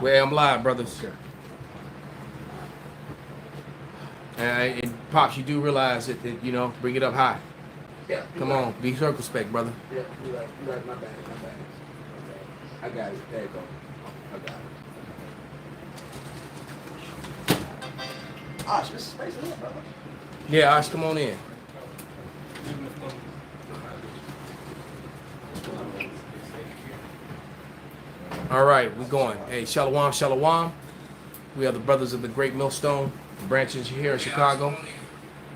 Well, I'm live, brothers. Okay. And Pops, you do realize that, you know, bring it up high. Yeah. Come on, be circumspect, brother. Yeah, you like my bad. I got it. There you go. I got it. Osh, this is space up, brother. Yeah, Ash, come on in. All right, we're going. Hey, shalom, shalom. We are the brothers of the Great Millstone branches here in Chicago.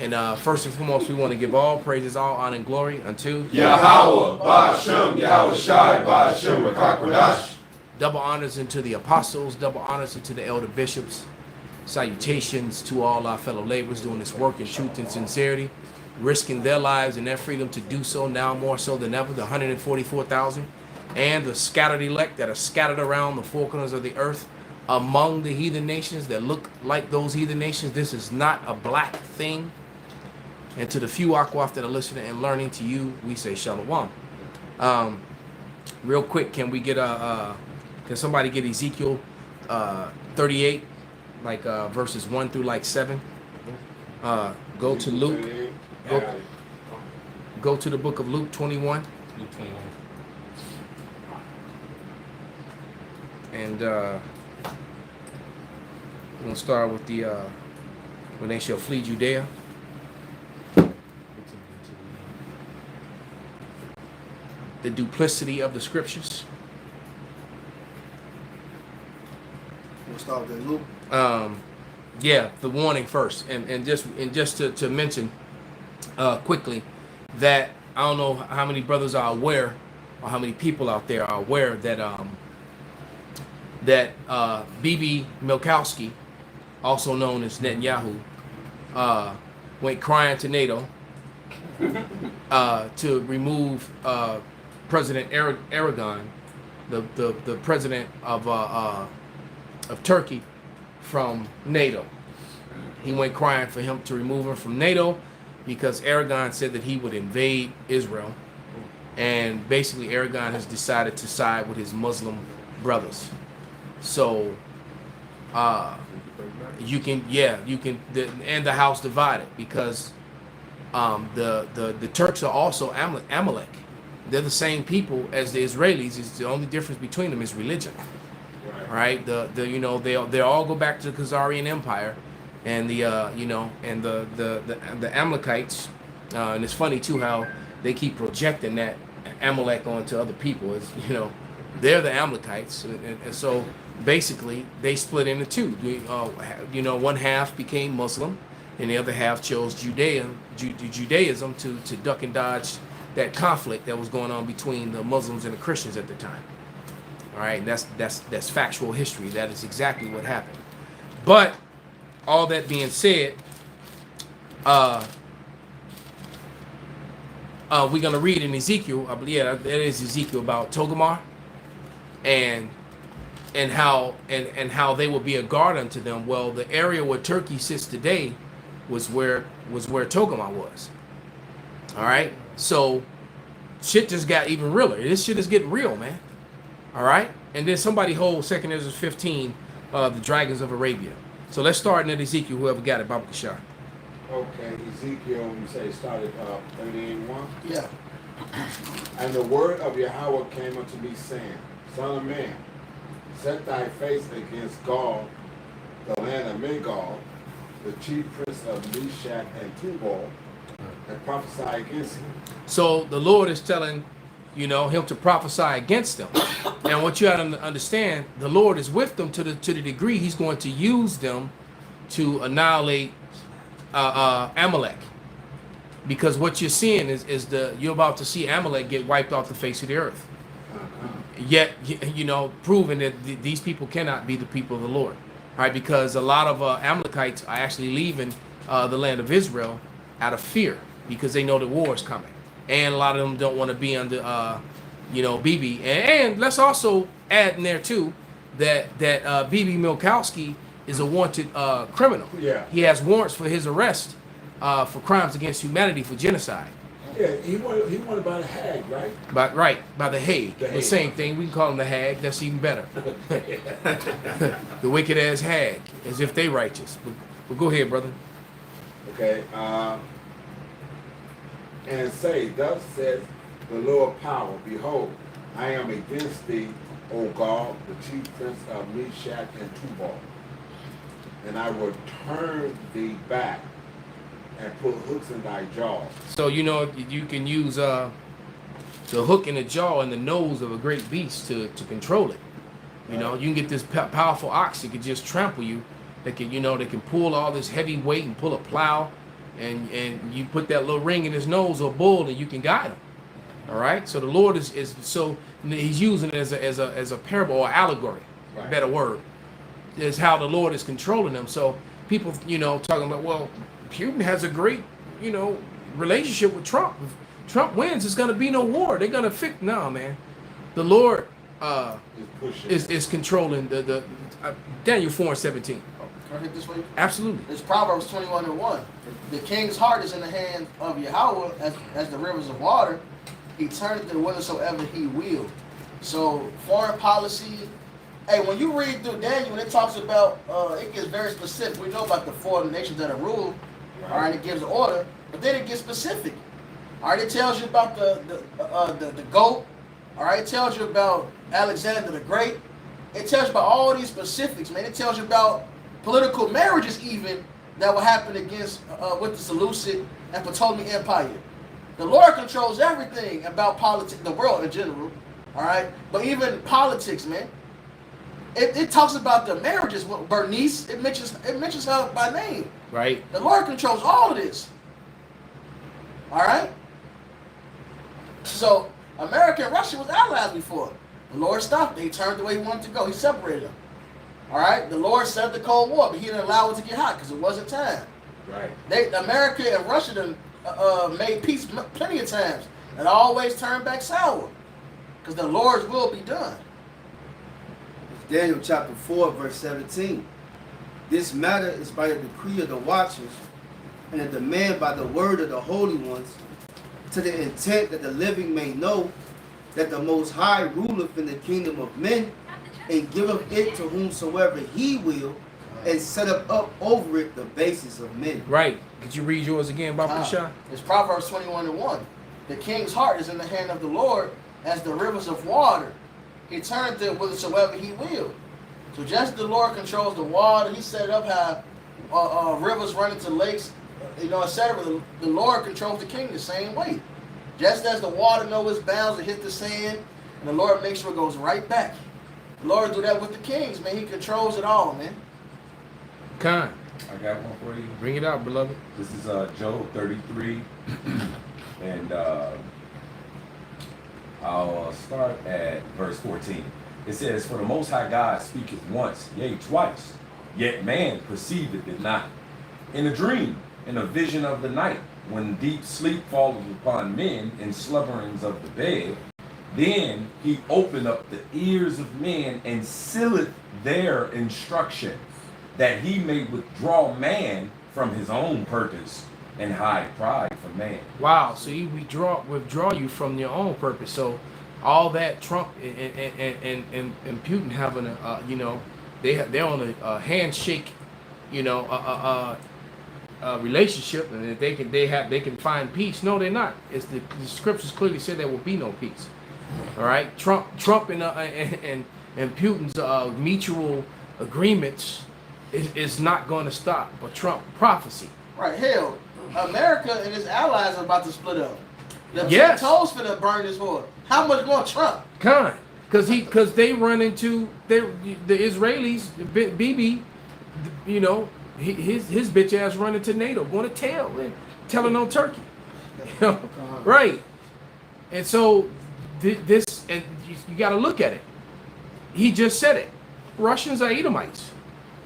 And first and foremost, we want to give all praises, all honor and glory unto Yahweh, Ba'ashem, Yahweh Shai, Ba'ashem, Rakakwadash. double honors into the apostles, double honors into the elder bishops. Salutations to all our fellow laborers doing this work in truth and sincerity, risking their lives and their freedom to do so now more so than ever, the 144,000 and the scattered elect that are scattered around the four corners of the earth among the heathen nations that look like those heathen nations. This is not a black thing. And to the few Akwaf that are listening and learning, to you, we say shalom. Real quick, can we get can somebody get Ezekiel 38, like verses 1 through like 7? Go to Luke. Go to the book of Luke 21. Luke 21. And we're gonna start with the when they shall flee Judea. The duplicity of the scriptures. We'll start with Luke. Yeah, the warning first, and just to mention quickly that I don't know how many brothers are aware, or how many people out there are aware that B.B. Milkowski, also known as Netanyahu, went crying to NATO to remove President Erdogan, the president of Turkey, from NATO. He went crying for him to remove him from NATO because Erdogan said that he would invade Israel, and basically Erdogan has decided to side with his Muslim brothers. So you can and the house divided because the Turks are also Amalek. They're the same people as the Israelis. It's the only difference between them is religion. Right? They all go back to the Khazarian Empire, and the Amalekites. And it's funny too how they keep projecting that Amalek onto other people. It's, they're the Amalekites, and so basically they split into two. One half became Muslim, and the other half chose Judaism to duck and dodge that conflict that was going on between the Muslims and the Christians at the time. All right, that's factual history. That is exactly what happened. But all that being said, we're gonna read in Ezekiel. I believe that is Ezekiel about Togomar, and how they will be a guard unto them. Well, the area where Turkey sits today was where Togomar was. All right, so shit just got even realer. This shit is getting real, man. All right, and then somebody hold 2 Ezra 15, the dragons of Arabia. So let's start in Ezekiel. Whoever got it, Baba Kashar. Okay, Ezekiel, you say started 38:1? Yeah. And the word of Yahweh came unto me, saying, Son of man, set thy face against Gog, the land of Magog, the chief prince of Meshach and Tubal, and prophesy against him. So the Lord is telling, him to prophesy against them. And what you have to understand, the Lord is with them to the degree He's going to use them to annihilate Amalek. Because what you're seeing is you're about to see Amalek get wiped off the face of the earth. Yet, proving that these people cannot be the people of the Lord. Right? Because a lot of Amalekites are actually leaving the land of Israel out of fear because they know the war is coming. And a lot of them don't want to be under, BB. And let's also add in there too that BB Milkowski is a wanted criminal. Yeah. He has warrants for his arrest for crimes against humanity for genocide. Yeah, he wanted by the hag, right? By the Hague. The The Hague. same thing. We can call him the Hag. That's even better. The wicked ass Hag, as if they righteous. But go ahead, brother. Okay. And say, thus says the Lord power, behold, I am against thee, O God, the chief prince of Meshach and Tubal, and I will turn thee back and put hooks in thy jaws. So you know you can use the hook in the jaw and the nose of a great beast to control it. You know, you can get this powerful ox that can just trample you. That can, you know, they can pull all this heavy weight and pull a plow, and you put that little ring in his nose or bull, and you can guide him. All right. So the Lord is so he's using it as a parable or allegory, Right. better word, is how the Lord is controlling them. So people, you know, talking about, well, Putin has a great, you know, relationship with Trump. If Trump wins, there's going to be no war. They're going to fix. No, man. The Lord is controlling the Daniel 4:17. Can I hit this way? Absolutely. It's Proverbs 21:1. The king's heart is in the hand of Yahweh as the rivers of water. He turneth it whithersoever he will. So foreign policy. Hey, when you read through Daniel, when it talks about, it gets very specific. We know about the four nations that are ruled. Right. All right, it gives order, but then it gets specific. All right, it tells you about the goat. All right, it tells you about Alexander the Great. It tells you about all these specifics, man. It tells you about political marriages even that will happen against with the Seleucid and Ptolemaic Empire. The Lord controls everything about politics, the world in general. All right, but even politics, man. It talks about the marriages with Bernice. It mentions her by name. Right. The Lord controls all of this. All right. So America and Russia was allies before. The Lord stopped it. He turned the way he wanted to go. He separated them. All right. The Lord set up the Cold War, but he didn't allow it to get hot because it wasn't time. Right. America and Russia done, made peace plenty of times and always turned back sour because the Lord's will be done. Daniel chapter 4, verse 17. This matter is by the decree of the watchers and a demand by the word of the holy ones, to the intent that the living may know that the Most High ruleth in the kingdom of men, and giveth it to whomsoever he will, and set up over it the basis of men. Right. Could you read yours again, Baba Shah? It's Proverbs 21:1. The king's heart is in the hand of the Lord as the rivers of water. He turneth it whithersoever he will. So just the Lord controls the water. He set it up how rivers run into lakes, you know, etc. The Lord controls the king the same way. Just as the water knows its bounds and hit the sand, and the Lord makes sure it goes right back. The Lord do that with the kings, man. He controls it all, man. Khan, I got one for you. bring it out, beloved. This is Job 33, and I'll start at verse 14. It says, "For the Most High God speaketh once, yea, twice, yet man perceiveth it not. In a dream, in a vision of the night, when deep sleep falleth upon men, in slumberings of the bed, then he opened up the ears of men and sealeth their instruction, that he may withdraw man from his own purpose and hide pride from man." Wow. So you withdraw you from your own purpose. So all that Trump and Putin having a you know, they're on a handshake, you know, relationship, and if they can find peace. No, they're not. It's the scriptures clearly say there will be no peace. All right, Trump and Putin's mutual agreements is not going to stop. But Trump prophecy. Right, hell, America and its allies are about to split up. The Yes. toes finna burn this war. How much more Trump? Kind, because they run into the Israelis, Bibi, you know, his bitch ass running to NATO, going to telling on Turkey, you know, right? And so this, and you got to look at it. He just said it. Russians are Edomites.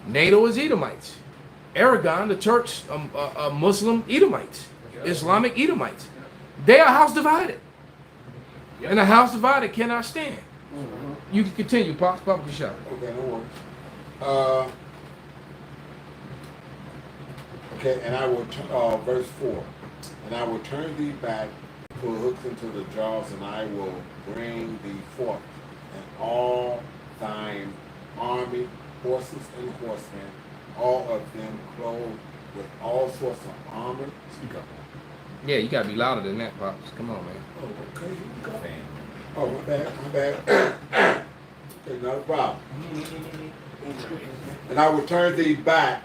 NATO is Edomites. Aragon, the Turks, Muslim Edomites, Islamic Edomites. They are house divided. And a house divided cannot stand. You can continue, Papa Kashab. Okay, no worries. Okay, and I will, verse 4, and I will turn thee back put hooks into the jaws, and I will bring thee forth, and all thine army, horses and horsemen, all of them clothed with all sorts of armor. Speak up. Yeah, you gotta be louder than that, Pops. Come on, man. Oh, okay, here you go. Man. Oh, my bad. Okay, not a problem. And I will turn thee back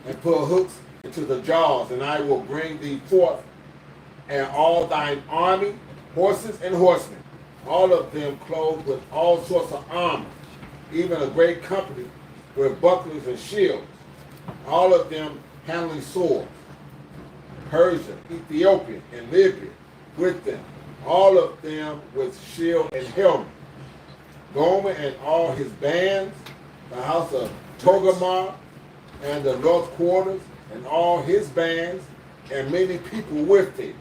and put hooks into the jaws, and I will bring thee forth, and all thine army, horses and horsemen, all of them clothed with all sorts of armor, even a great company with bucklers and shields, all of them handling swords. Persia, Ethiopia, and Libya with them, all of them with shield and helmet. Gomer and all his bands, the house of Togarmah and the north quarters, and all his bands, and many people with thee.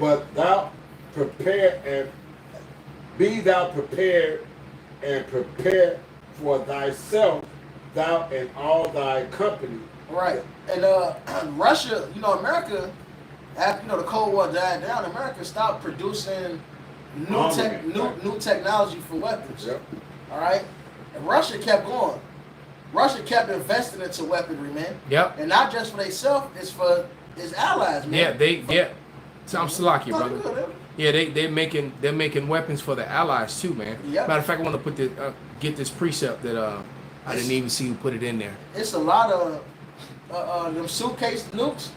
But thou prepare and be thou prepared, and prepare for thyself, thou and all thy company. Right. And Russia, America, after the Cold War died down, America stopped producing new technology for weapons. Yep. All right. And Russia kept going. Russia kept investing into weaponry, man. Yep. And not just for themselves, it's for its allies, man. Yeah, So I'm Salakia, brother. Good, Yeah, they're making weapons for the allies too, man. Yep. Matter of fact, I want to put get this precept that I didn't even see who put it in there. It's a lot of them suitcase nukes.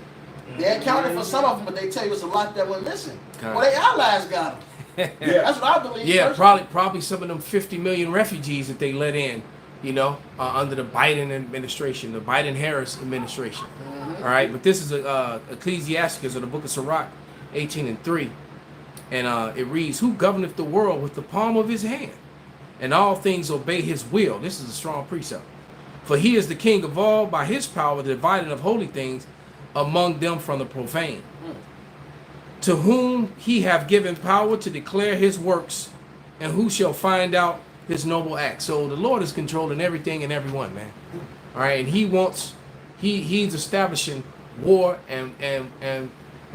They accounted for some of them, but they tell you it's a lot that went missing. God. Well, they allies got them. That's what I believe. Yeah, personally. probably some of them 50 million refugees that they let in, under the Biden administration, the Biden-Harris administration. Mm-hmm. All right, but this is Ecclesiasticus, or the book of Sirach, 18:3, and it reads, "Who governeth the world with the palm of his hand, and all things obey his will." This is a strong precept. "For he is the king of all, by his power the dividing of holy things among them from the profane. To whom he have given power to declare his works, and who shall find out his noble acts." So the Lord is controlling everything and everyone, man. All right, and he's establishing war, and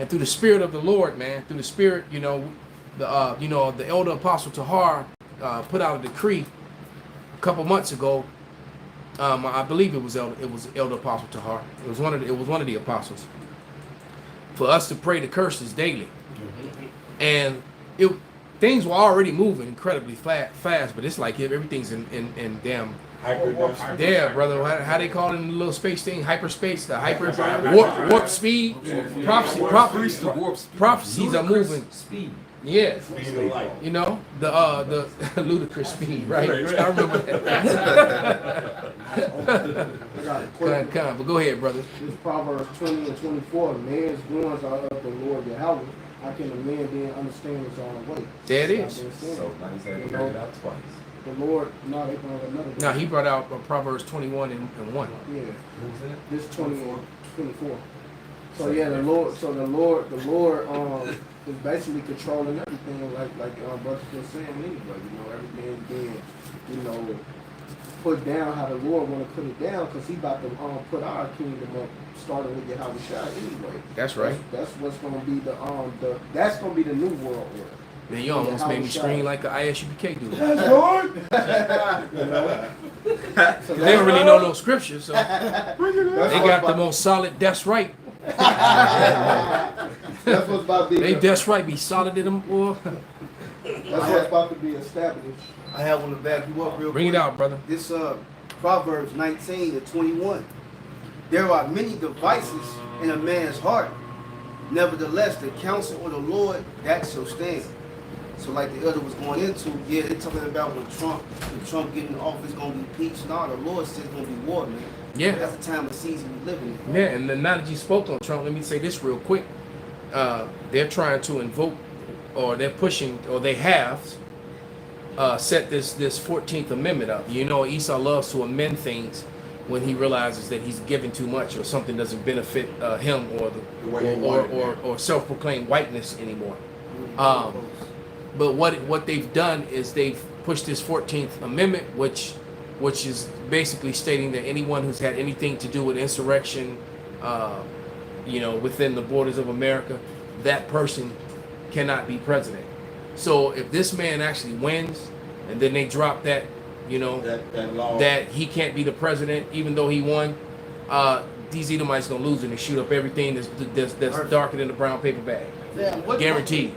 through the spirit of the Lord, man, through the spirit, the elder apostle Tahar put out a decree a couple months ago. I believe it was Elder Apostle Tahar. It was one of the apostles, for us to pray the curses daily. And things were already moving incredibly fast, but it's like everything's in damn there, brother. How they call it in the little space thing? Hyperspace, the hyper warp speed. Prophecies are moving. Speed. Yeah, Speed of light. the ludicrous speed, right? I remember that. I got a question. But go ahead, brother. This Proverbs 20 and 24, man's goings are of the Lord Yahweh. How can a man then understand his own way? There it is. So now he's had to bring it out twice. The Lord, no, they brought another one. Now he brought out Proverbs 21 and 1. Yeah, Who's that? this 20 and 24. So yeah, the Lord is basically controlling everything, like brother was saying anyway. Everything being, put down how the Lord want to put it down, because he about to put our kingdom up, starting with Yahweh Shai anyway. That's right. That's what's going to be that's going to be the new world order. Man, you almost made me scream like an ISUPK dude. That's Lord. So They don't really know no scripture, so they that's got the most solid. That's right. That's what's about to be. They that's right. Be solid in them, boy. That's what's about to be established. I have one to back you up real Bring it quick. out, brother. This Proverbs 19 to 21. There are many devices in a man's heart. Nevertheless, the counsel of the Lord, that shall stand. So like the elder was going into, yeah, they're talking about when Trump getting in office, going to be peace. No, the Lord says it's going to be war, man. Yeah. That's the time of season we living in. Yeah, and then now that you spoke on Trump, let me say this real quick. They're trying to invoke, or they're pushing, or they have set this 14th Amendment up. Esau loves to amend things when he realizes that he's giving too much, or something doesn't benefit him, or self-proclaimed whiteness anymore. But what they've done is they've pushed this 14th Amendment, which is basically stating that anyone who's had anything to do with insurrection, within the borders of America, that person cannot be president. So if this man actually wins, and then they drop that, you know, that law. that he can't be the president even though he won, these Edomites gonna lose and they shoot up everything that's darker than the brown paper bag. Damn, Guaranteed.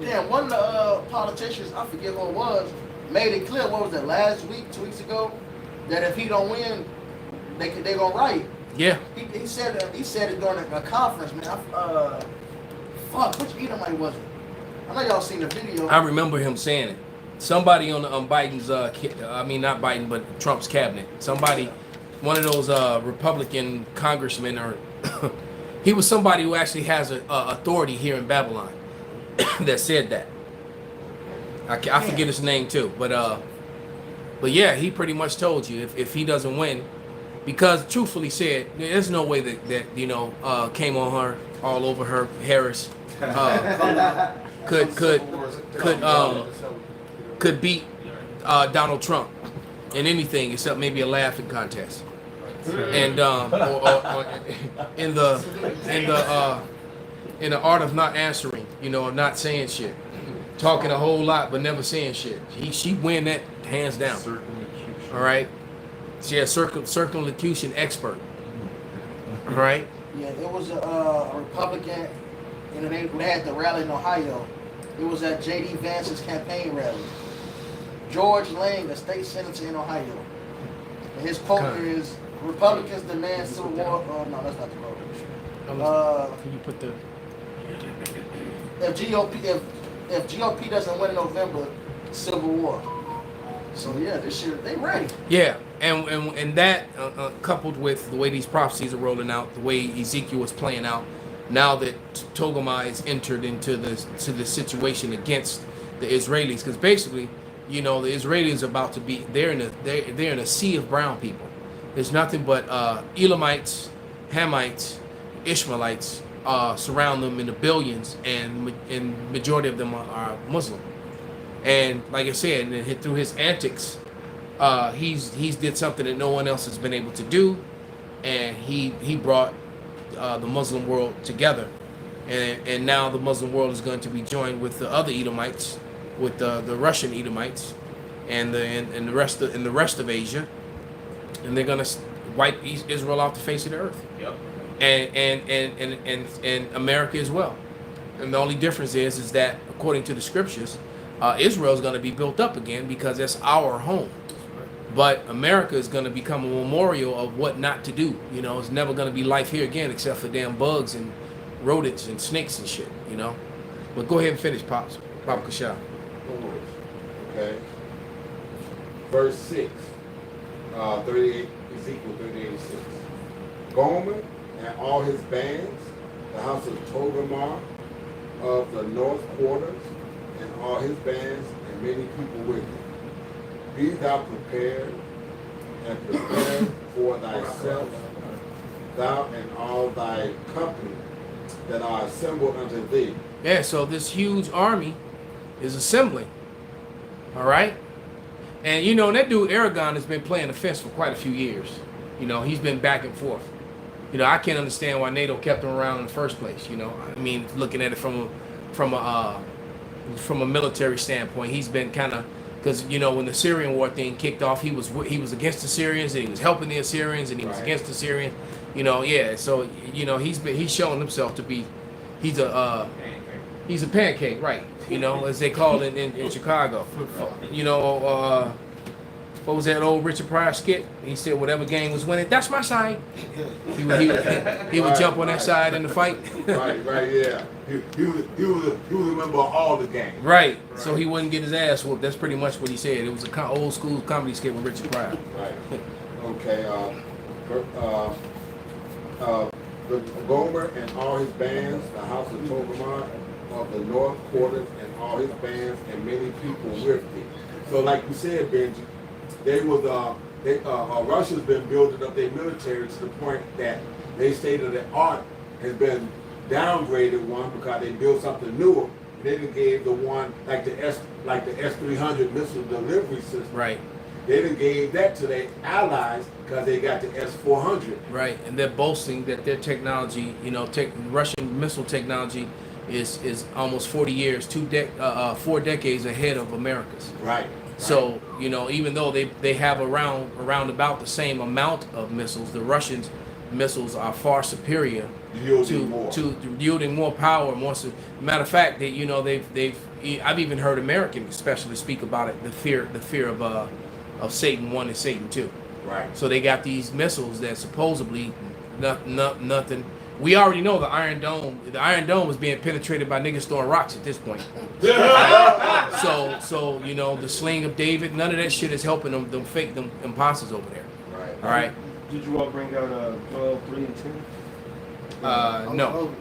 Damn, one of the politicians, I forget who it was, made it clear. What was that, last week, 2 weeks ago, that if he don't win, they gonna riot. Yeah. He said it during a conference, man. Fuck, which Edomite was it? I know y'all seen the video. I remember him saying it. Somebody on Biden's, I mean not Biden, but Trump's cabinet. Somebody, one of those Republican congressmen, or he was somebody who actually has a authority here in Babylon that said that. I forget his name too, but yeah, he pretty much told you if he doesn't win, because truthfully said, there's no way that you know came on her all over her Harris could beat Donald Trump in anything except maybe a laughing contest, and or in the art of not answering, you know, not saying shit, talking a whole lot but never saying shit. She win that hands down. All right, she a circumlocution expert. All right. Yeah, it was a Republican, and they had the rally in Ohio. It was at J.D. Vance's campaign rally. George Lang, a state senator in Ohio. And his quote is, Republicans demand civil war. Oh, no, that's not the quote. Can you put the... If GOP doesn't win in November, civil war. So yeah, this year they ready. Yeah, and that coupled with the way these prophecies are rolling out, the way Ezekiel was playing out, now that Togarmah is entered into the situation against the Israelis, because basically, you know, the Israelis are about to be they're in a sea of brown people. There's nothing but Elamites, Hamites, Ishmaelites surround them in the billions, and majority of them are Muslim. And like I said, and through his antics, he's did something that no one else has been able to do, and he brought the Muslim world together, and now the Muslim world is going to be joined with the other Edomites, with the Russian Edomites, and the rest of Asia, and they're going to wipe Israel off the face of the earth. Yep. And America as well. And the only difference is that according to the scriptures, Israel is going to be built up again because that's our home. But America is going to become a memorial of what not to do. You know, it's never going to be life here again except for damn bugs and rodents and snakes and shit, you know. But go ahead and finish, Papa Kashal. Okay. Verse 6, 38, Ezekiel 38:6. Gomer and all his bands, the house of Togarmah of the north quarters, and all his bands, and many people with him. Be thou prepared, and prepare for thyself, thou and all thy company that are assembled unto thee. Yeah, so this huge army is assembling. All right? And you know, that dude Aragon has been playing the fence for quite a few years. You know, he's been back and forth. You know, I can't understand why NATO kept him around in the first place, you know. I mean, looking at it from a military standpoint, he's been kind of, because you know when the Syrian war thing kicked off, he was against the Syrians and he was helping the Assyrians and he was against the Syrians, you know. Yeah, so you know he's shown himself to be he's a pancake, right? You know, as they call it in Chicago. You know, what was that old Richard Pryor skit? He said whatever gang was winning, that's my side. He would jump on that side in the fight. Right, yeah. He was a member of all the gangs. Right. So he wouldn't get his ass whooped. That's pretty much what he said. It was a old school comedy skit with Richard Pryor. Right. Okay. The Gomer and all his bands, the house of Togarmah of the north quarters, and all his bands, and many people with him. So, like you said, Benji, Russia's been building up their military to the point that they state that art has been downgraded one because they built something newer. And they done gave the one like the S-300 missile delivery system. Right. They done gave that to their allies because they got the S-400. Right, and they're boasting that their technology, you know, Russian missile technology is almost 40 years, 4 decades ahead of America's. Right. So, you know, even though they have around about the same amount of missiles, the Russians' missiles are far superior to yielding more power, matter of fact, that you know I've even heard Americans especially speak about it, the fear of Satan 1 and Satan 2. Right. So they got these missiles that supposedly nothing. We already know the Iron Dome was being penetrated by niggas throwing rocks at this point. So you know, the sling of David, none of that shit is helping them fake them imposters over there. Right. All right. Did you all bring out Joel 3 and 10? No.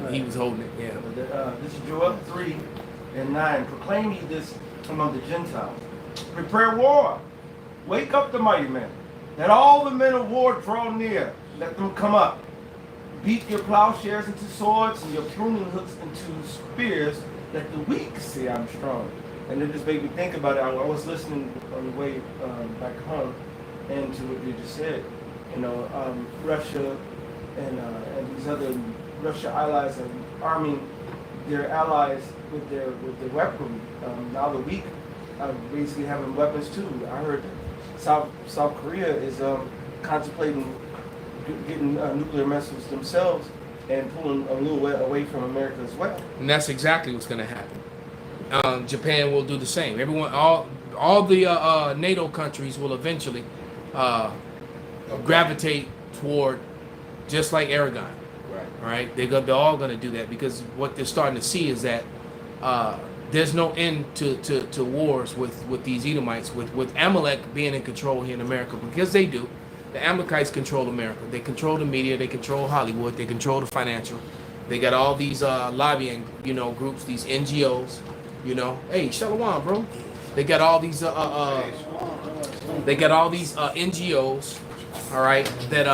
He was holding it, yeah. This is Joel 3 and 9. Proclaim ye this among the Gentiles. Prepare war. Wake up the mighty men. Let all the men of war draw near. Let them come up. Beat your plowshares into swords and your pruning hooks into spears. Let the weak say I'm strong. And it just made me think about it. I was listening on the way back home and to what you just said. You know, Russia and these other Russia allies are arming their allies with their weaponry. Now the weak are basically having weapons too. I heard South Korea is contemplating getting nuclear missiles themselves and pulling a little way away from America as well. And that's exactly what's going to happen. Japan will do the same. Everyone, all the NATO countries will eventually gravitate toward just like Aragon. Right. All right, they're all going to do that because what they're starting to see is that there's no end to wars with these Edomites, with Amalek being in control here in America, because they do. The Amalekites control America. They control the media. They control Hollywood. They control the financial. They got all these lobbying, you know, groups, these NGOs. You know, hey, Shalom, bro. They got all these NGOs, all right, that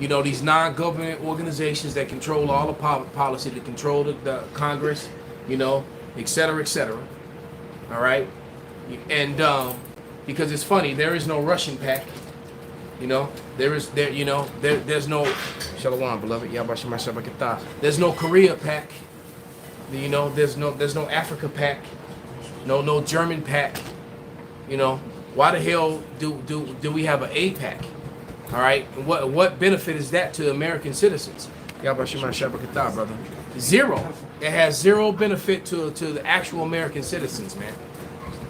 you know, these non-government organizations that control all the policy, that control the Congress, you know, et cetera, all right? And because it's funny, there is no Russian pack, you know, there's no, Shalom, beloved, there's no Korea pack, you know, there's no Africa pack, no German pack, you know. Why the hell do we have an A pack? All right, what benefit is that to American citizens? Brother. Zero. It has zero benefit to the actual American citizens, man.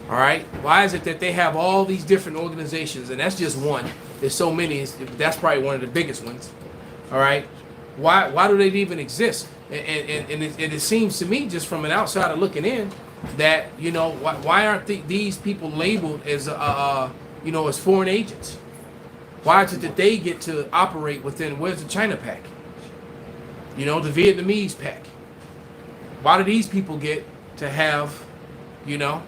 All right, why is it that they have all these different organizations, and that's just one? There's so many. That's probably one of the biggest ones. All right, why do they even exist? And it seems to me, just from an outsider looking in, that you know why aren't these people labeled as you know, as foreign agents? Why is it that they get to operate within, where's the China pack? You know, the Vietnamese pack. Why do these people get to have, you know?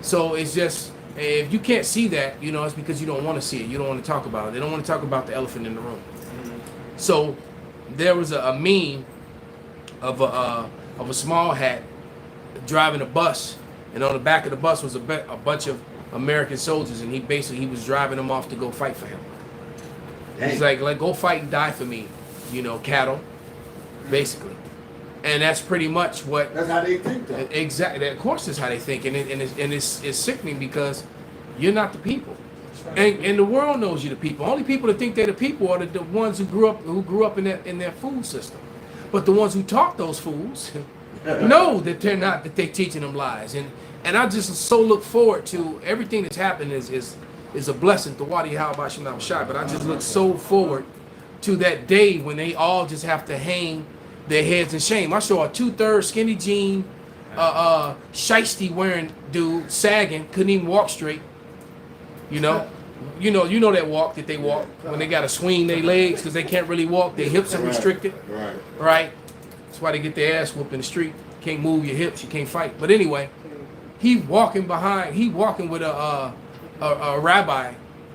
So it's just, if you can't see that, you know, it's because you don't want to see it. You don't want to talk about it. They don't want to talk about the elephant in the room. So there was a meme of a small hat driving a bus, and on the back of the bus was a bunch of American soldiers, and he was driving them off to go fight for him. Dang. He's like go fight and die for me, you know, cattle, basically. And that's pretty much what. That's how they think, though. Exactly. Of course, that's how they think, and it's sickening because you're not the people, and the world knows you're the people. Only people that think they're the people are the ones who grew up in their food system, but the ones who taught those fools know that they're not, that they're teaching them lies. And I just so look forward to everything that's happened is a blessing to Wadi Halbashim Shai. But I just look so forward to that day when they all just have to hang their heads in shame. I saw a 2/3 skinny jean, shiesty wearing dude sagging, couldn't even walk straight. You know that walk that they walk when they got to swing their legs because they can't really walk. Their hips are restricted. Right. That's why they get their ass whooped in the street. Can't move your hips, you can't fight. But anyway. He walking with a rabbi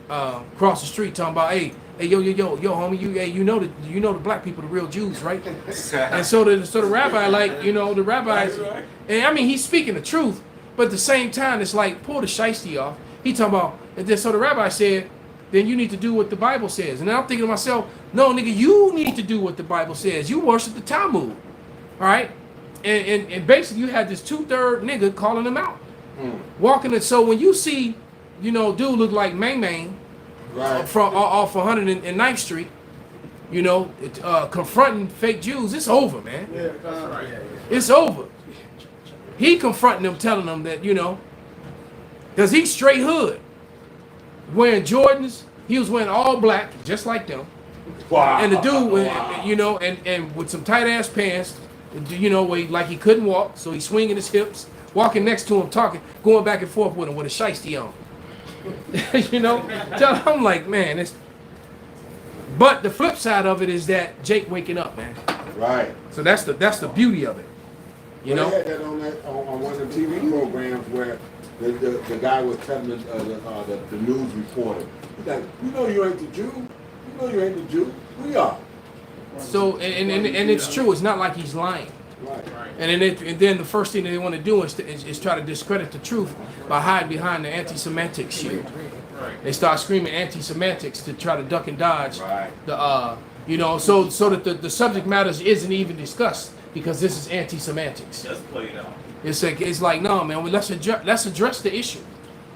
across the street talking about, hey, yo, homie, you know the black people, the real Jews, right? And so the rabbi, like, you know, the rabbis, and I mean, he's speaking the truth, but at the same time, it's like, pull the shiesty off. He talking about, and then so the rabbi said, then you need to do what the Bible says. And I'm thinking to myself, no, nigga, you need to do what the Bible says. You worship the Talmud. All right, and basically you had this 2/3 nigga calling him out, walking it. So when you see, you know, dude look like Mang Mang Right. from off 109th Street, you know, confronting fake Jews, it's over, man. Yeah, that's right. It's over. He confronting them, telling them that, you know, because he's straight hood, wearing Jordans. He was wearing all black, just like them. Wow. And the dude, you know, and with some tight ass pants, you know, where like he couldn't walk, so he's swinging his hips, walking next to him, talking, going back and forth with him with a shiesty on. You know, I'm like, man, it's. But the flip side of it is that Jake waking up, man. Right. So that's the beauty of it. You know. They had that on one of the TV programs where the guy was telling the news reporter, he's like, you know you ain't the Jew. You know you ain't the Jew. We are. So and it's true. It's not like he's lying. Right. And then the first thing they want to do is try to discredit the truth by hiding behind the anti-Semitic shield. They start screaming anti-Semantics to try to duck and dodge the you know, so that the subject matters isn't even discussed because this is anti-semantics. Just play it out. It's like no, man. Let's address the issue.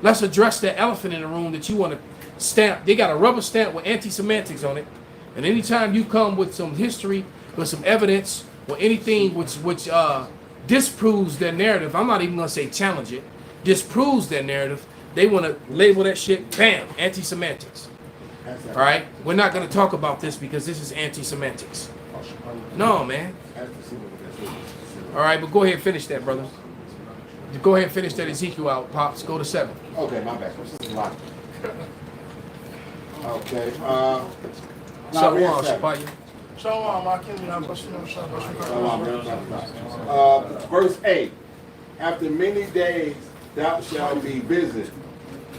Let's address the elephant in the room that you want to stamp. They got a rubber stamp with anti-semantics on it, and anytime you come with some history, with some evidence, or anything which disproves their narrative, I'm not even gonna say challenge it, disproves their narrative. They want to label that shit, bam, anti-semantics. All right, we're not gonna talk about this because this is anti-semantics. No, man. All right, but go ahead and finish that, brother. Go ahead and finish that Ezekiel out, Pops. Go to 7. Okay, my bad. Okay. Shalom, Shabbat. Shalom, Akim. Verse 8. After many days thou shalt be visited.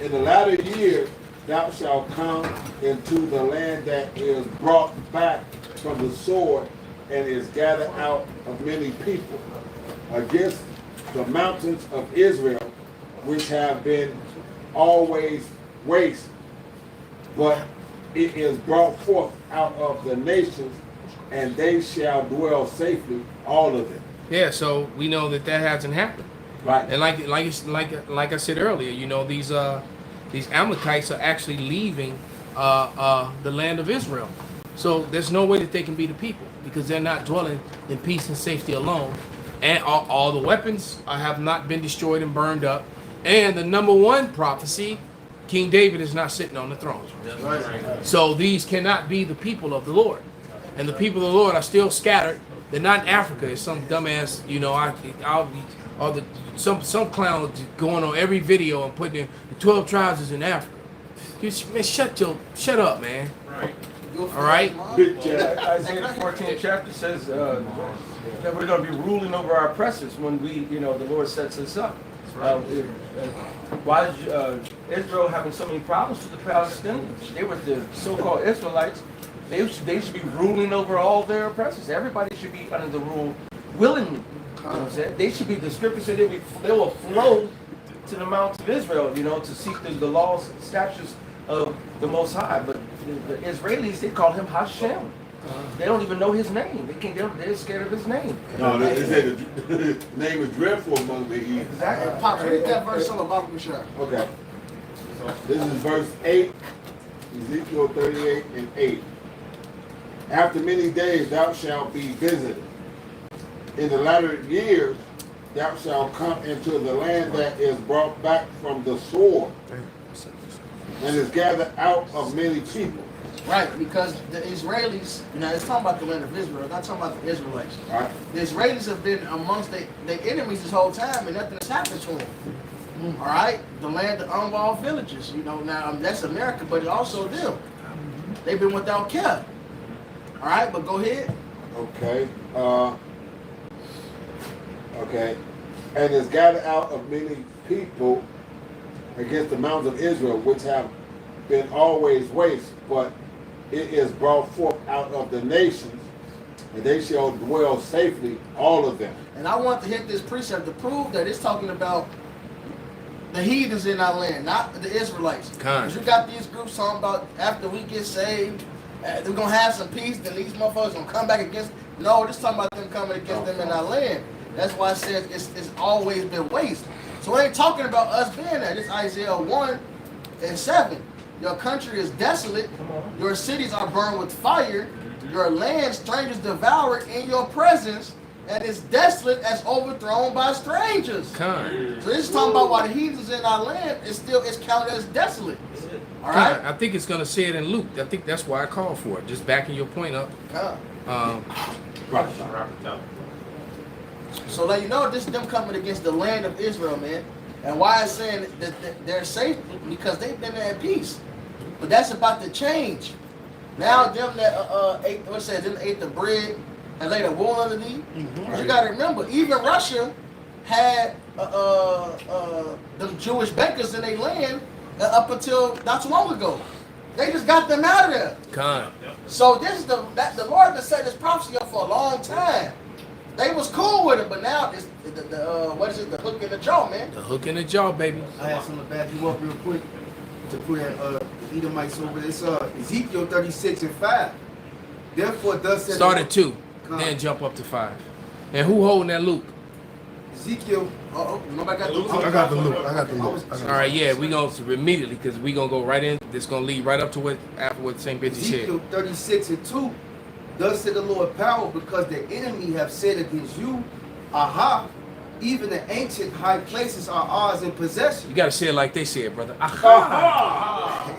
In the latter year thou shalt come into the land that is brought back from the sword and is gathered out of many people against the mountains of Israel, which have been always waste, but it is brought forth out of the nations, and they shall dwell safely, all of them. Yeah, so we know that hasn't happened. Right. And like I said earlier, you know, these Amalekites are actually leaving the land of Israel. So there's no way that they can be the people because they're not dwelling in peace and safety alone. And all the weapons have not been destroyed and burned up. And the number one prophecy, King David is not sitting on the throne. So these cannot be the people of the Lord. And the people of the Lord are still scattered. They're not in Africa. It's some dumbass, you know, some clown going on every video and putting in the 12 tribes is in Africa. Man, shut up, man. Right. All right. Isaiah 14 chapter says that we're going to be ruling over our oppressors when the Lord sets us up. Why is Israel having so many problems with the Palestinians? They were the so-called Israelites. They should be ruling over all their oppressors. Everybody should be under the rule willingly. You know what I'm saying? They should be, the scripture said they will flow to the Mount of Israel, you know, to seek the laws and statutes of the Most High. But the Israelis, they call him Hashem. They don't even know his name. They're scared of his name. No, they say the name is dreadful among the heathen. Exactly. Pop, read that verse on the Bible, Michelle. Okay. This is verse 8, Ezekiel 38 and 8. After many days thou shalt be visited. In the latter years thou shalt come into the land that is brought back from the sword and is gathered out of many people. Right, because the Israelis, it's talking about the land of Israel, not talking about the Israelites. Right. The Israelis have been amongst their enemies this whole time, and nothing has happened to them. All right, the land of unwalled villages. Now that's America, but it's also them. They've been without care. All right, but go ahead. Okay. Okay. And is gathered out of many people against the mountains of Israel, which have been always waste, but it is brought forth out of the nations, and they shall dwell safely, all of them. And I want to hit this precept to prove that it's talking about the heathens in our land, not the Israelites. Because you got these groups talking about after we get saved, they're going to have some peace, then these motherfuckers going to come back against. No, this talking about them coming against them in our land. That's why I said it's always been waste. So it ain't talking about us being there. This Isaiah 1:7. Your country is desolate. Your cities are burned with fire. Your land strangers devour in your presence, and is desolate as overthrown by strangers. Con. So this is talking about why the heathens in our land is counted as desolate. All right. I think it's gonna say it in Luke. I think that's why I called for it. Just backing your point up. Right. So let you know this is them coming against the land of Israel, man. And why it's saying that they're safe because they've been there at peace. But that's about to change. Now them that ate the bread and laid a wool underneath. You gotta remember, even Russia had them Jewish bankers in their land up until not too long ago. They just got them out of there. Con. So this is the Lord has set this prophecy up for a long time. They was cool with it, but now it's what is it? The hook in the jaw, man. The hook in the jaw, baby. I had something to back you up real quick to put the Edomites over. It's Ezekiel 36:5. Therefore, thus says Start at 2, Con. then jump up to 5. And who holding that Luke? Ezekiel. Nobody got the I got the loop. All right, yeah, we gonna immediately because we gonna go right in. This gonna lead right up to what after what Saint Benji said. Ezekiel 36:2. Thus said the Lord power, because the enemy have said against you, aha, even the ancient high places are ours in possession. You gotta say it like they said, brother. Aha.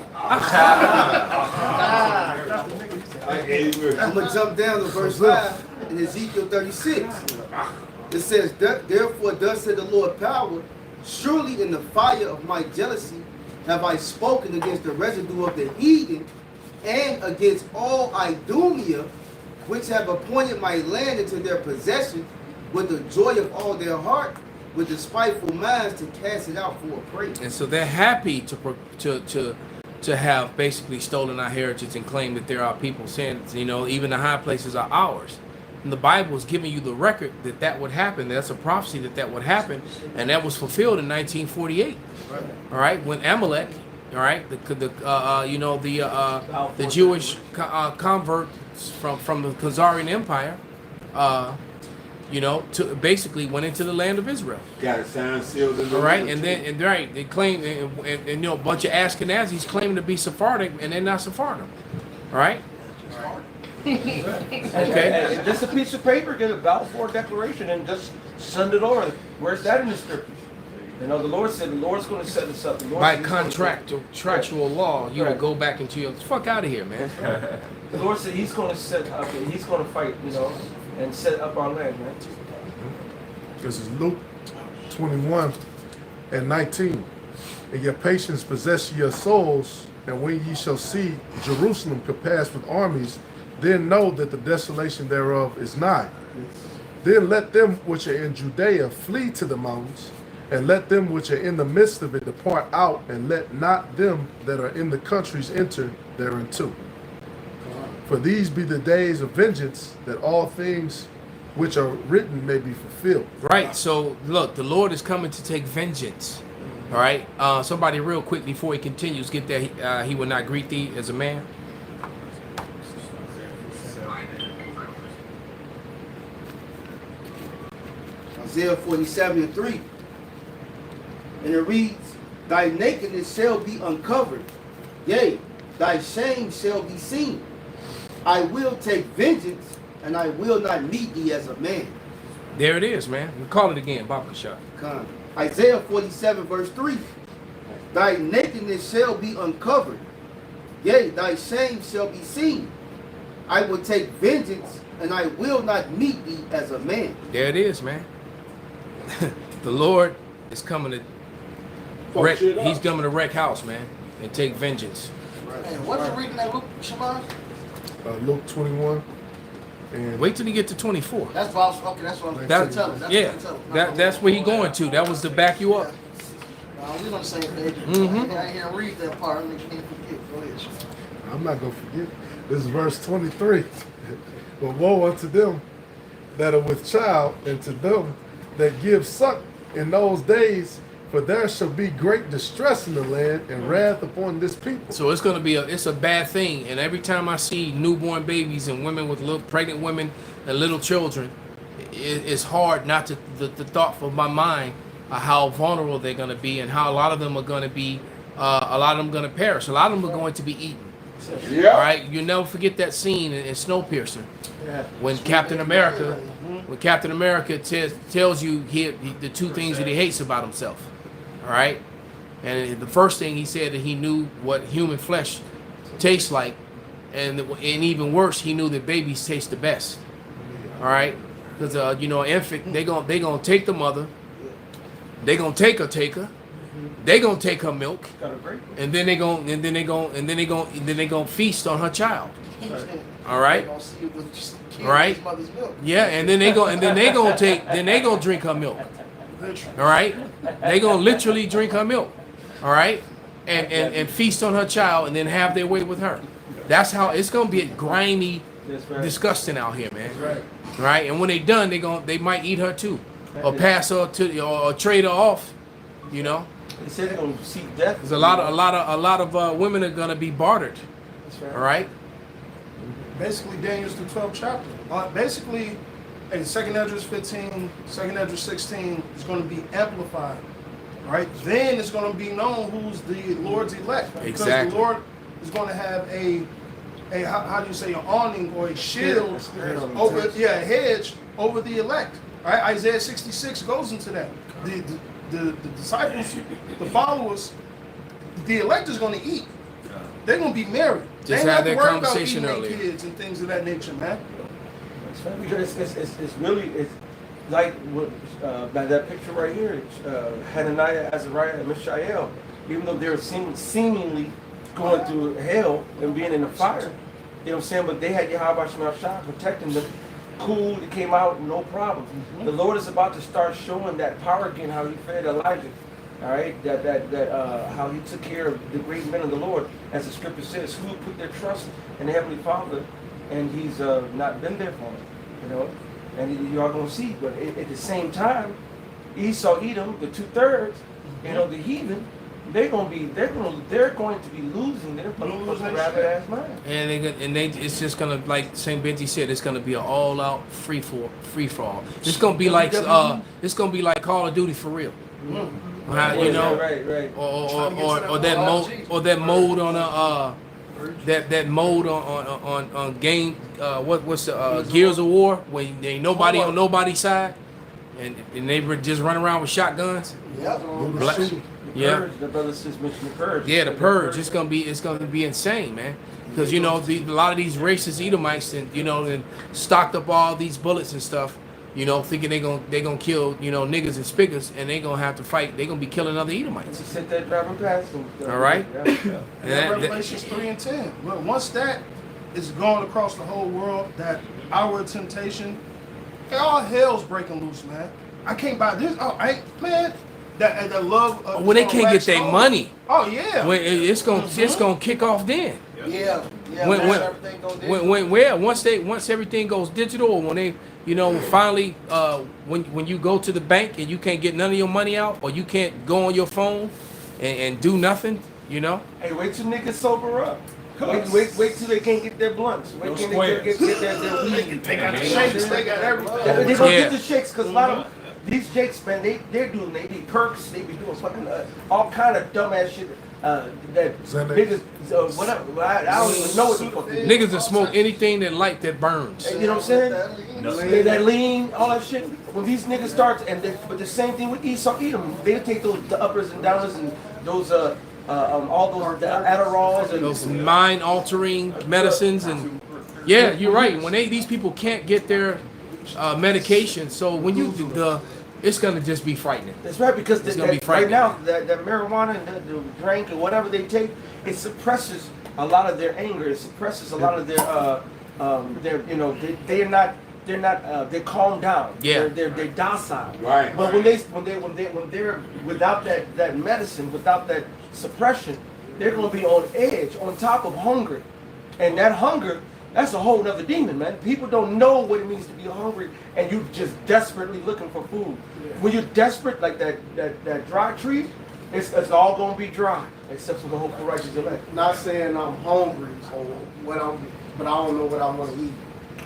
I'm gonna jump down to verse 5 in Ezekiel 36. It says, therefore thus said the Lord power, surely in the fire of my jealousy have I spoken against the residue of the heathen and against all Idumea, which have appointed my land into their possession with the joy of all their heart, with the spiteful minds to cast it out for a prey. And so they're happy to have basically stolen our heritage and claim that they're our people, saying, you know, even the high places are ours. And the Bible is giving you the record that would happen. That's a prophecy that would happen, and that was fulfilled in 1948. Right. All right, when Amalek, all right, the Jewish converts from the Khazarian Empire, to basically went into the land of Israel. Got it signed, sealed, and All right, and they claim and a bunch of Ashkenazis claiming to be Sephardic, and they're not Sephardim. All right. Okay. And just a piece of paper, get a Balfour Declaration, and just send it over. Where's that in the scriptures? You know, the Lord said the Lord's going to set us up. The Lord By said he's gonna contractual law, you will go back into your fuck out of here, man. The Lord said He's going to set up, He's going to fight, and set up our land, man. This is Luke 21:19. And your patience possess your souls, and when ye shall see Jerusalem compassed with armies, then know that the desolation thereof is nigh. Then let them which are in Judea flee to the mountains, and let them which are in the midst of it depart out, and let not them that are in the countries enter thereinto. For these be the days of vengeance, that all things which are written may be fulfilled. Right. So look, the Lord is coming to take vengeance. All right. Somebody real quick before he continues, get that he will not greet thee as a man. Isaiah 47:3. And it reads, thy nakedness shall be uncovered, yea, thy shame shall be seen. I will take vengeance, and I will not meet thee as a man. There it is, man. We call it again, Baba Shah. Come. Isaiah 47:3. Thy nakedness shall be uncovered, yea, thy shame shall be seen. I will take vengeance, and I will not meet thee as a man. There it is, man. The Lord is coming to wreck. He's coming to wreck house, man, and take vengeance. Hey, what are you reading that Luke, Shimon? Luke 21. And Wait till you get to 24. That's what I was, okay. That's what I'm That, telling. That's yeah, what I'm telling. that's where he going to. That was to back you up. We on the same page. Mhm. I ain't here to read that part. I can't forget. Go ahead. I'm not going to forget. This is verse 23. But woe unto them that are with child, and to them that give suck in those days, For there shall be great distress in the land and wrath upon this people. So it's gonna be it's a bad thing. And every time I see newborn babies and women with little pregnant women and little children, it's hard not to the thought for my mind how vulnerable they're gonna be and how a lot of them are gonna be, a lot of them gonna perish. A lot of them are going to be eaten. Yeah. All right, you never forget that scene in Snowpiercer Yeah. when Captain America tells you the two things that he hates about himself. All right, and the first thing he said that he knew what human flesh tastes like, and even worse, he knew that babies taste the best. All right, because infant they gonna take the mother, they gonna take her, they gonna take her milk, and then they gonna feast on her child. All right. Right? Yeah, and then they gonna drink her milk. All right, they gonna literally drink her milk. All right, and feast on her child, and then have their way with her. That's how it's gonna be grimy, disgusting out here, man. Right? And when they done, they might eat her too, or pass her or trade her off. You know, They said they're gonna seek death. there's a lot of women are gonna be bartered. All right. Basically, Daniel's the 12th chapter. Basically, hey, 2nd Esdras 15, 2nd Esdras 16 is going to be amplified. All right, then it's going to be known who's the Lord's elect. Because Exactly. the Lord is going to have a how do you say, an awning or a shield over, a hedge over the elect. All right, Isaiah 66 goes into that. The disciples, the followers, the elect is going to eat. They're going to be married. They Just don't had have to that worry about conversation eating their earlier. kids and things of that nature, man. Because it's really like what that picture right here, Hananiah, Azariah, and Mishael. Even though they're seemingly going through hell and being in the fire, you know what I'm saying? But they had Yahweh Shemashah protecting them. Cool, it came out, no problem. The Lord is about to start showing that power again, how He fed Elijah. All right, how He took care of the great men of the Lord, as the Scripture says, who put their trust in the Heavenly Father, and He's not been there for them, you know. And you are going to see, but at the same time, Esau, Edom, the 2/3, you know, the heathen, they're going to be losing their rabbit ass mind. And it's just gonna, like Saint Benji said, it's gonna be an all-out free for all. It's gonna be like Call of Duty for real. How, you know, Right. or that mode on that mode on game what's the Gears of War when ain't nobody on nobody's side and they were just running around with shotguns. Yeah. The brother says mention the purge. Yeah, the purge. It's gonna be insane, man. Because a lot of these racist Edomites and stocked up all these bullets and stuff. Thinking they gonna kill niggas and spiggers, and they gonna have to fight. They gonna be killing other Edomites. Just sit there driving past them. All right. And Revelations 3 and 10. Well, once that is gone across the whole world, that our temptation, all hell's breaking loose, man. I can't buy this. Oh, man. That love. When they can't get their money. Oh yeah. When it's gonna kick off then. Yeah. Once everything goes digital, when they finally when you go to the bank and you can't get none of your money out, or you can't go on your phone and do nothing, Hey, wait till niggas sober up. Wait till they can't get their blunts. Wait till they get their weed. They got the shakes. They got everything. They gonna get the shakes because a lot of these jakes, man, they be perks, they be doing fucking all kind of dumbass shit. That niggas, whatever. I don't even know what the fuck. Niggas that smoke anything that burns. You know what I'm saying? That lean, all that shit. When these niggas start, but the same thing with Esau, Edom, they take the uppers and downers and those all those Adderalls and Those mind altering medicines and yeah, you're right. When these people can't get their medication, so when you it's gonna just be frightening. That's right, because It's gonna be right frightening. now that marijuana and the drink or whatever they take, it suppresses a lot of their anger. It suppresses a lot of they're calmed down. Yeah. They're docile. Right. But when they're without that medicine, without that suppression, they're gonna be on edge, on top of hungry, and that hunger That's a whole nother demon, man. People don't know what it means to be hungry, and you just desperately looking for food. When you're desperate, like that dry tree, it's all gonna be dry, except for the hope for righteous elect. Not saying I'm hungry or but I don't know what I want to eat.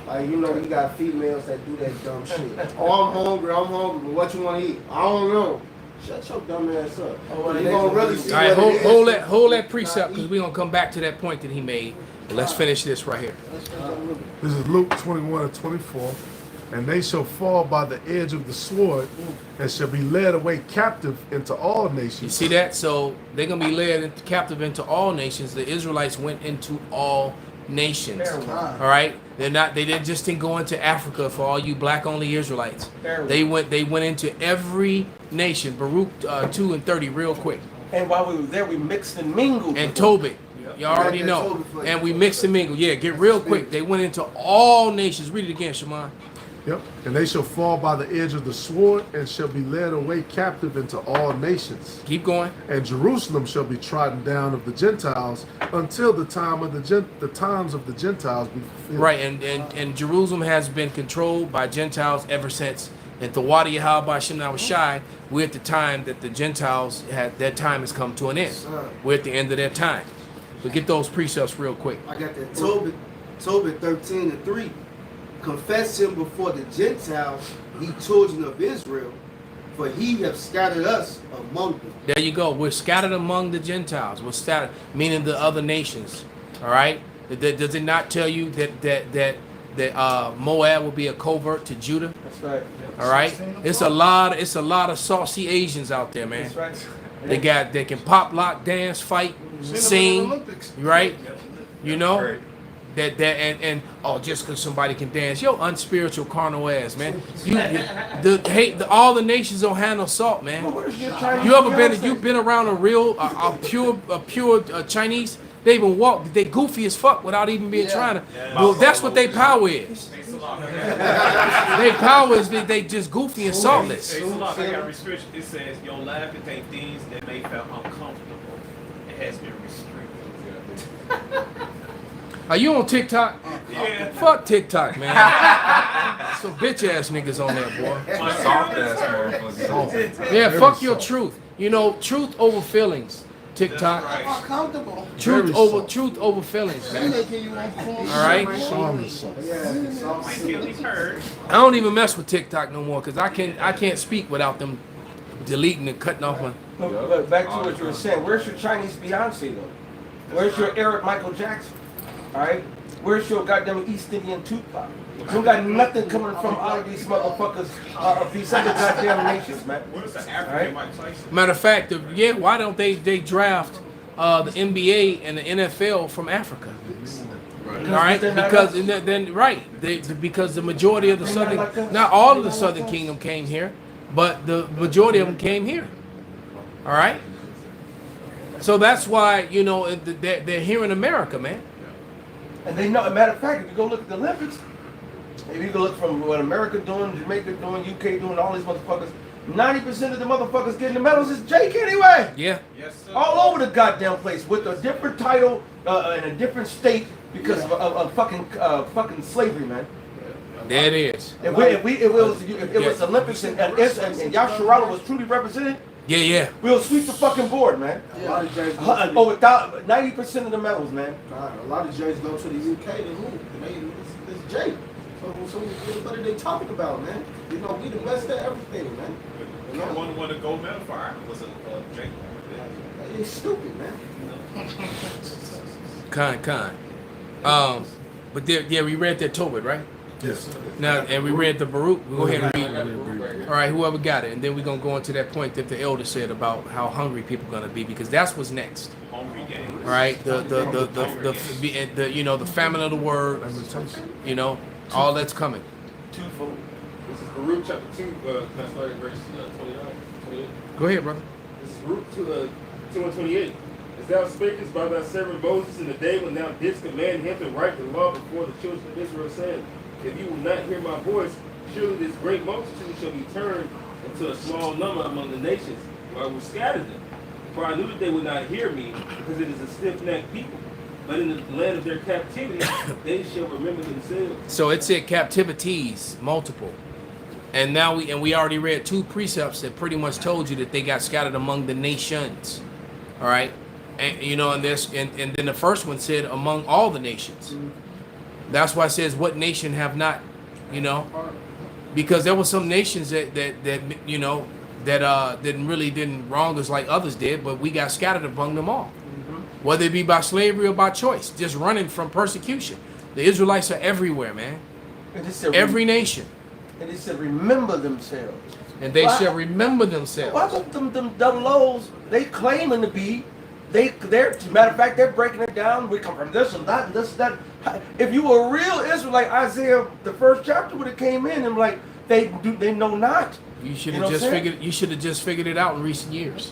Like, you know, you got females that do that dumb shit. Oh, I'm hungry, but what you want to eat? I don't know. Shut your dumb ass up. Oh, You gonna really see All right, what it is hold to that precept, because we're gonna come back to that point that he made. But let's finish this right here. This is Luke 21 and 24. And they shall fall by the edge of the sword and shall be led away captive into all nations. You see that? So they're gonna be led captive into all nations. The Israelites went into all nations. All right, they didn't go into Africa for all you black only Israelites. They went into every nation. Baruch 2 and 30 real quick. And while we were there, we mixed and mingled. And Tobit, you already know. And we mixed and mingled. Yeah, get real quick. They went into all nations. Read it again, Shimon. Yep. And they shall fall by the edge of the sword and shall be led away captive into all nations. Keep going. And Jerusalem shall be trodden down of the Gentiles until the times of the Gentiles be fulfilled. Right, and Jerusalem has been controlled by Gentiles ever since. At the Wadi Yahweh Shem Shai, we're at the time that the Gentiles their time has come to an end. We're at the end of their time. So get those precepts real quick. I got that Tobit 13 and 3. Confess him before the Gentiles, ye children of Israel, for he have scattered us among them. There you go. We're scattered among the Gentiles. We're scattered, meaning the other nations. All right. Does it not tell you that Moab will be a covert to Judah? That's right. All right. It's a lot of saucy Asians out there, man. That's right. They can pop, lock, dance, fight, sing. Right. You know. And just because somebody can dance, yo, unspiritual carnal ass, man. All the nations don't have no salt, man. You've been around a pure Chinese? They even walk, they goofy as fuck without even being trying to. Well, that's what their power is. Their power is they just goofy and saltless. I got restriction. It says your life contains things that may feel uncomfortable. It has been restricted. Are you on TikTok? Yeah. Fuck TikTok, man. Some bitch ass niggas on there, boy. Soft ass motherfucker. Yeah, fuck your truth. You know, truth over feelings. TikTok. Uncomfortable. Truth over feelings, man. All right. I don't even mess with TikTok no more because I can't speak without them deleting and cutting off my. But back to what you were saying. Where's your Chinese Beyonce though? Where's your Eric Michael Jackson? All right. Where's your goddamn East Indian Tupac? You got nothing coming from all of these motherfuckers of these other goddamn nations, man. What is the African Mike Tyson? Matter of fact, why don't they draft the NBA and the NFL from Africa? Right. All right, because the majority of the southern, not all of the Southern Kingdom came here, but the majority of them came here. All right. So that's why they're here in America, man. And they know. Matter of fact, if you go look at the Olympics, if you go look from what America doing, Jamaica doing, UK doing, all these motherfuckers, 90% of the motherfuckers getting the medals is Jake anyway. Yeah. Yes, sir. All over the goddamn place with a different title in a different state because of fucking slavery, man. There it is. If it was Olympics and Yasharala was truly represented, Yeah. we'll sweep the fucking board, man. A lot of Jays Over 90% of the medals, man. a lot of Jays go to the UK to who? It's Jay. So what are they talking about, man? We the best at everything, man. One of the gold medal for Ireland was Jake. It's stupid, man. Kind. But we read that Tobit, right? Yes. Now, and we read the Baruch. We'll go ahead and read. All right, whoever got it, and then we're gonna go into that point that the elder said about how hungry people are gonna be, because that's what's next. Hungry games. All right, the famine of the word, all that's coming. Twofold. This is Baruch chapter 2, can I start at verse 29, 28? Go ahead, brother. This is Baruch 2 and 28. As thou spakest by thy servant Moses in the day when thou didst command him to write the law before the children of Israel, saying, if you will not hear my voice, surely this great multitude shall be turned into a small number among the nations, where I will scatter them. For I knew that they would not hear me, because it is a stiff-necked people. But in the land of their captivity, they shall remember themselves. So it said captivities, multiple. And now we already read 2 precepts that pretty much told you that they got scattered among the nations. All right. And you know, and then the first one said among all the nations. That's why it says what nation have not, you know, because there were some nations that you know that didn't wrong us like others did, but we got scattered among them all. Whether it be by slavery or by choice, just running from persecution. The Israelites are everywhere, man. And it said, Every nation. And it said, remember themselves. And they Why- shall remember Why themselves. don't them double O's, they claiming to be, they're, as a matter of fact, they're breaking it down. We come from this and that and this and that. If you were a real Israelite, Isaiah, the first chapter would have came in and like, they know not. You should You have know just what I'm saying? figured. You should have just figured it out in recent years.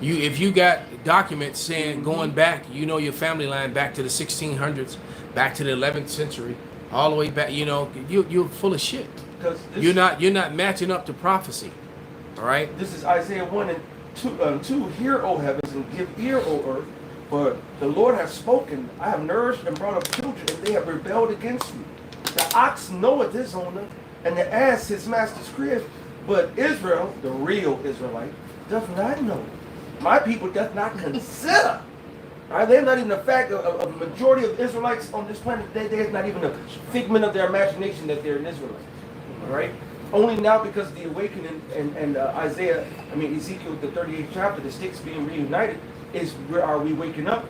If you got documents saying going back, you know, your family line back to the 1600s, back to the 11th century, all the way back. You know, you're full of shit. Because You're not matching up to prophecy. All right. This is Isaiah 1 and 2. Hear, O heavens, and give ear, O earth. For the Lord has spoken. I have nourished and brought up children, and they have rebelled against me. The ox knoweth his owner, and the ass his master's crib. But Israel, the real Israelite, doth not know. My people doth not consider. All right, they're not even a fact. A majority of Israelites on this planet, there's not even a figment of their imagination that they're an Israelite. All right? Only now because of the awakening and Ezekiel, the 38th chapter, the sticks being reunited, is where are we waking up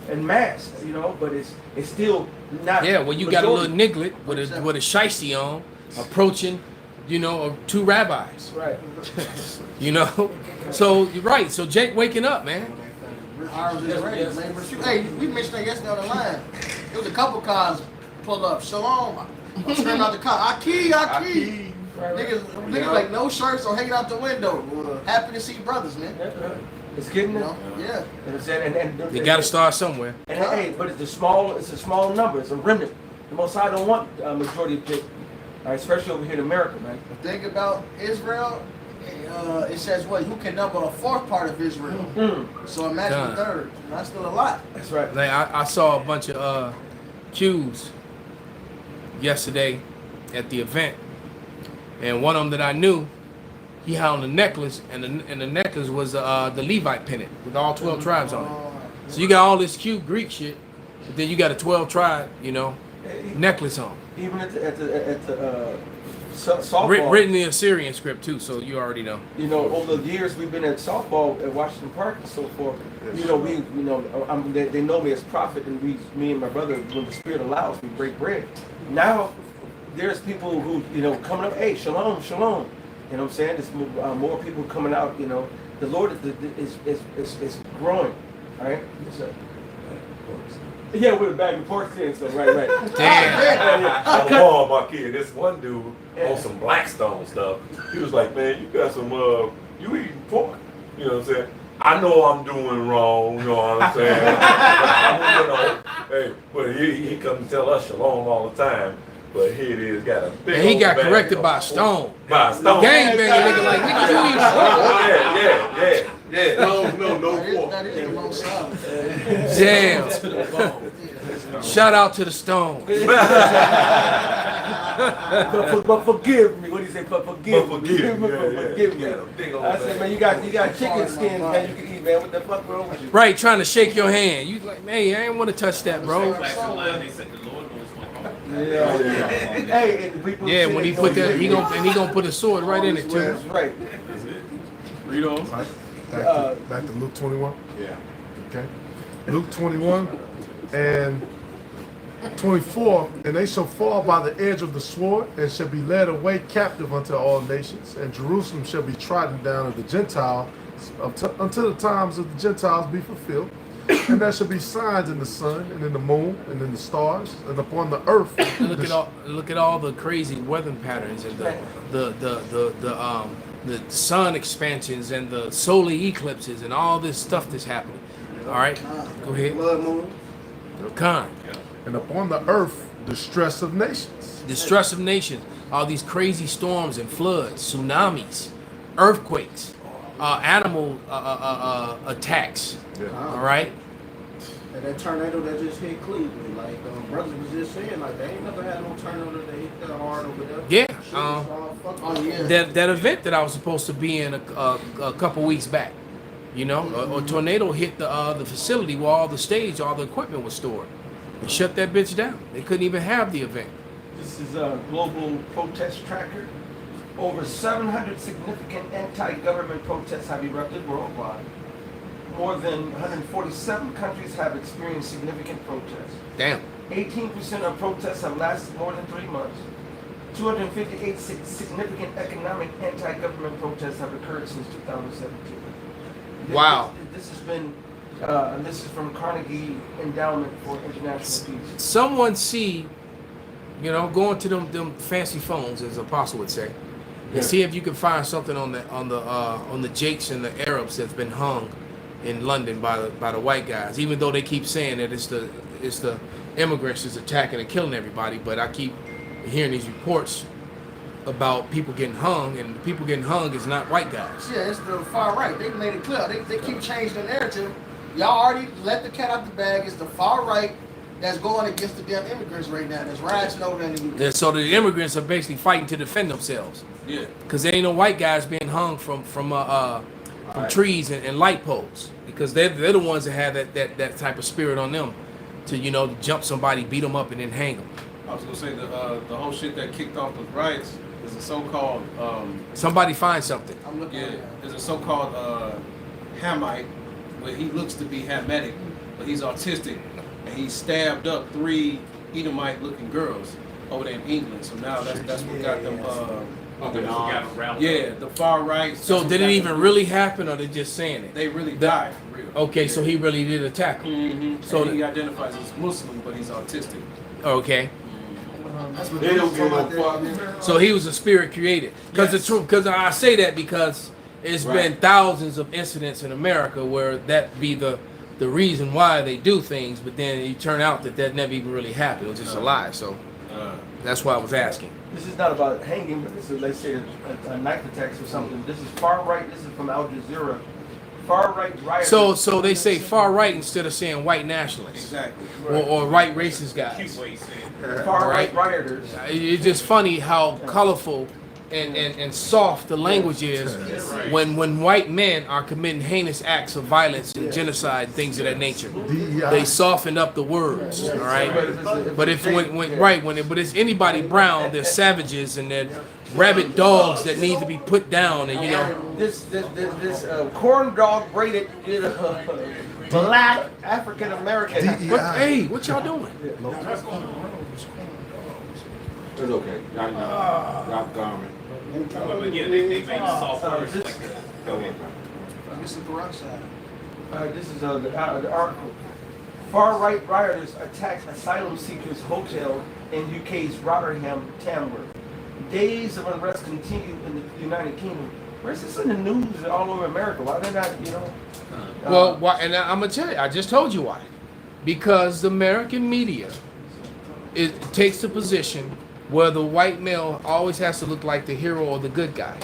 en masse, you know? But it's still not. Yeah. Well, you got a little niglet with a shiesty on, approaching, you know, 2 rabbis. Right. You know. So you're right. So Jake waking up, man. Arms is ready, man. But hey, we mentioned that yesterday on the line. There was a couple cars pull up. Shalom. I'm screaming out the car. Aki. Niggas like no shirts or hanging out the window. Happy to see brothers, man. It's getting You there. know? Yeah. And You got to start somewhere. And hey, but it's a small number. It's a remnant. The Most High don't want a majority of people, especially over here in America, man. Think about Israel. It says what? Who can number a 4th part of Israel? So imagine Done. a 3rd. That's still a lot. That's right. Like I saw a bunch of Qs yesterday at the event, and one of them that I knew, he had on a necklace, and the necklace was the Levite pennant with all 12 tribes on it. So you got all this Q Greek shit, but then you got a 12 tribe, you know, necklace on. Even at the softball. Written in the Assyrian script too, so you already know. You know, over the years we've been at softball at Washington Park and so forth. You know, they know me as prophet, and me and my brother, when the Spirit allows, we break bread. Now, there's people who, you know, coming up, hey, shalom, shalom. You know what I'm saying? There's more people coming out. You know, the Lord is growing. All right. Yeah, with a bag of pork in, so right. Damn. I called my kid. This one dude on some Blackstone stuff. He was like, "Man, you got some you eating pork?" You know what I'm saying? I know I'm doing wrong. You know what I'm saying? You know, hey, but he comes and tell us shalom all the time. But here it is, got a big. And he old gang bag corrected of by pork. Stone. By Stone. Gang banging nigga like nigga you eat pork. Yeah. No pork. That is the most solid. Damn. Shout out to the Stone. But forgive me. What do you say? But forgive me. forgive me. Forgive me. Yeah, big old I said, man, you got chicken skins, man. You can eat, man. What the fuck wrong with you? Right, trying to shake your hand. You like, man, I ain't want to touch that, bro. Back to the line, they said the Lord knows my heart. Yeah. Hey, and the people. Yeah, say when he they put know that, you. he gonna put a sword right in it too. That's right. Read on. Back to Luke 21. Yeah. Okay. Luke 21 and 24. And they shall fall by the edge of the sword, and shall be led away captive unto all nations. And Jerusalem shall be trodden down of the Gentiles until the times of the Gentiles be fulfilled. And there shall be signs in the sun, and in the moon, and in the stars, and upon the earth. And look at all the crazy weather patterns and the sun expansions and the solar eclipses and all this stuff that's happening. All right, go ahead. Blood moon. Khan. And upon the earth, distress of nations. Distress of nations. All these crazy storms and floods, tsunamis, earthquakes, animal attacks. Yeah. All right. That tornado that just hit Cleveland, like brothers was just saying, like they ain't never had no tornado that hit that hard over there. Yeah, Shit was all fucked up. yeah. that event that I was supposed to be in a couple weeks back, you know, a tornado hit the facility where all the equipment was stored, and shut that bitch down. They couldn't even have the event. This is a global protest tracker. Over 700 significant anti-government protests have erupted worldwide. More than 147 countries have experienced significant protests. Damn. 18% of protests have lasted more than 3 months. 258 significant economic anti-government protests have occurred since 2017. Wow. This has been, this is from Carnegie Endowment for International Peace. Someone see, you know, go into them fancy phones, as Apostle would say, and see if you can find something on the Jakes and the Arabs that's been hung in London by the white guys. Even though they keep saying that it's the immigrants that's attacking and killing everybody, but I keep hearing these reports about people getting hung, and the people getting hung is not white guys. Yeah, it's the far right. They made it clear. They keep changing the narrative. Y'all already let the cat out the bag. It's the far right that's going against the damn immigrants right now. That's rioting over in the UK. And so the immigrants are basically fighting to defend themselves. Yeah. Because there ain't no white guys being hung from trees and light poles, because they're the ones that have that type of spirit on them to, you know, jump somebody, beat them up, and then hang them. I was gonna say the whole shit that kicked off the riots is a so-called Somebody find something. I'm looking at it. there's a so-called Hamite, where he looks to be Hamitic, but he's autistic, and he stabbed up 3 Edomite-looking girls over there in England. So now that's what got them. Yeah, the far right. So that's did what it got even them- really happen, or they just saying it? They really died for real. Okay, so he really did attack them. Mm-hmm. So So he identifies as Muslim, but he's autistic. Okay, That's what They don't was give talking no about fuck. there. so he was a spirit created. Because Yes. the truth, because I say that because it's been Right. thousands of incidents in America where that be the reason why they do things, but then it turn out that never even really happened. It was just a lie. So that's why I was asking. This is not about hanging, but this is, let's say, a knife attacks or something. This is far right. This is from Al Jazeera. Far right rioters. So they say far right instead of saying white nationalists Exactly. or right racist guys. Cute way he said it. Far right. right rioters. It's just funny how colorful and soft the language is when white men are committing heinous acts of violence and genocide, things of that nature. They soften up the words, all right. But if but it's anybody brown, they're savages and they're rabid dogs that need to be put down, and you know. This corn dog braided, black African American. Hey, what y'all doing? It's okay. Y'all garment. But yeah, they made soft words like that. Go ahead. Get some peroxide. This is the article. Far right rioters attacked asylum seekers hotel in UK's Rotterdam, Tamworth. Days of unrest continue in the United Kingdom. Where's this in the news all over America? Why they're not, you know? Well, why, and I'm gonna tell you, I just told you why. Because the American media it takes the position where the white male always has to look like the hero or the good guy.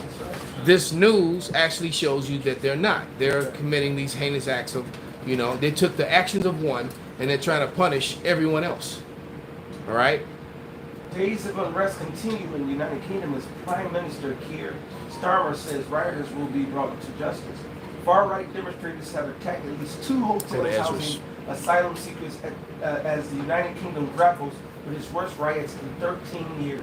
This news actually shows you that they're not. They're committing these heinous acts of, you know, they took the actions of one and they're trying to punish everyone else. All right? Days of unrest continue in the United Kingdom as Prime Minister Keir Starmer says rioters will be brought to justice. Far-right demonstrators have attacked at least 2 hotels housing asylum seekers as the United Kingdom grapples with its worst riots in 13 years.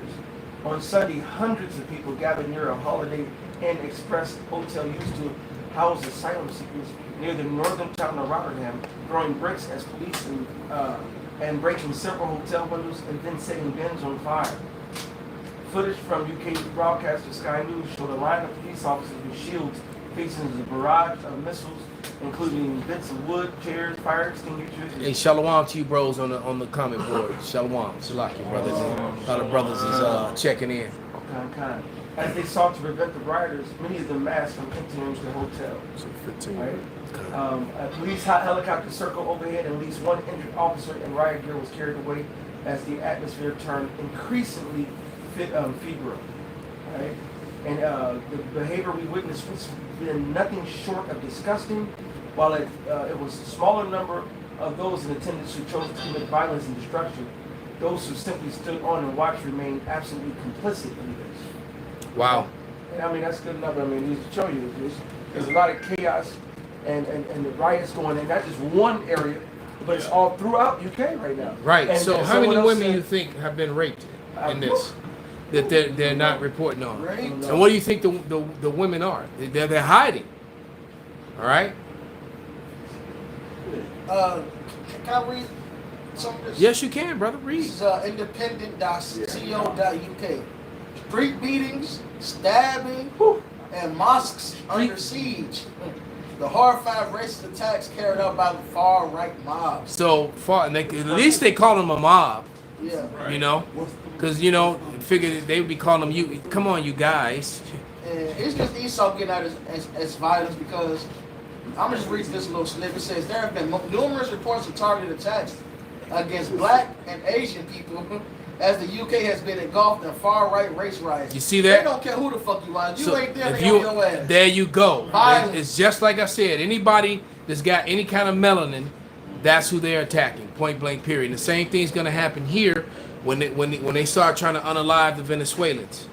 On Sunday, hundreds of people gathered near a Holiday Inn Express hotel used to house asylum seekers near the northern town of Rotterdam, throwing bricks as police and breaking several hotel windows and then setting bins on fire. Footage from UK broadcaster Sky News showed a line of police officers with shields facing a barrage of missiles, including bits of wood, chairs, fire extinguishers. Hey, shalom to you bros on the comment board. Shalom. Salaki brothers. A lot of brothers is checking in. Kind. As they sought to prevent the rioters, many of them masked from entering the hotel. So 15. Right? A police helicopter circled overhead, and at least one injured officer in riot gear was carried away as the atmosphere turned increasingly febrile. Right? And the behavior we witnessed was been nothing short of disgusting. While it was a smaller number of those in attendance who chose to commit violence and destruction. Those who simply stood on and watched remain absolutely complicit in this. Wow. And I mean, that's good enough. I mean, just to show you, there's a lot of chaos and the riots going in, not just one area, but it's all throughout UK right now. Right. And So how many someone else women said- you think have been raped in this that they're not reporting on? Right. And what do you think the women are? They're hiding. All right. Can I read some of this? Yes, you can, brother. Read. This is independent.co.uk. Street beatings, stabbing, and mosques under siege. The horrifying racist attacks carried out by the far right mobs. So far, and at least they call them a mob. Yeah. You know, because figured they would be calling them you. Come on, you guys. And it's just Esau getting out as violence because I'm just reading this little snippet. It says there have been numerous reports of targeted attacks against black and Asian people as the UK has been engulfed in far-right race riots. You see that? They don't care who the fuck you are. You So ain't there, if they on your ass. there you go. Violence. It's just like I said. Anybody that's got any kind of melanin, that's who they're attacking. Point blank. Period. And the same thing's gonna happen here when they start trying to unalive the Venezuelans.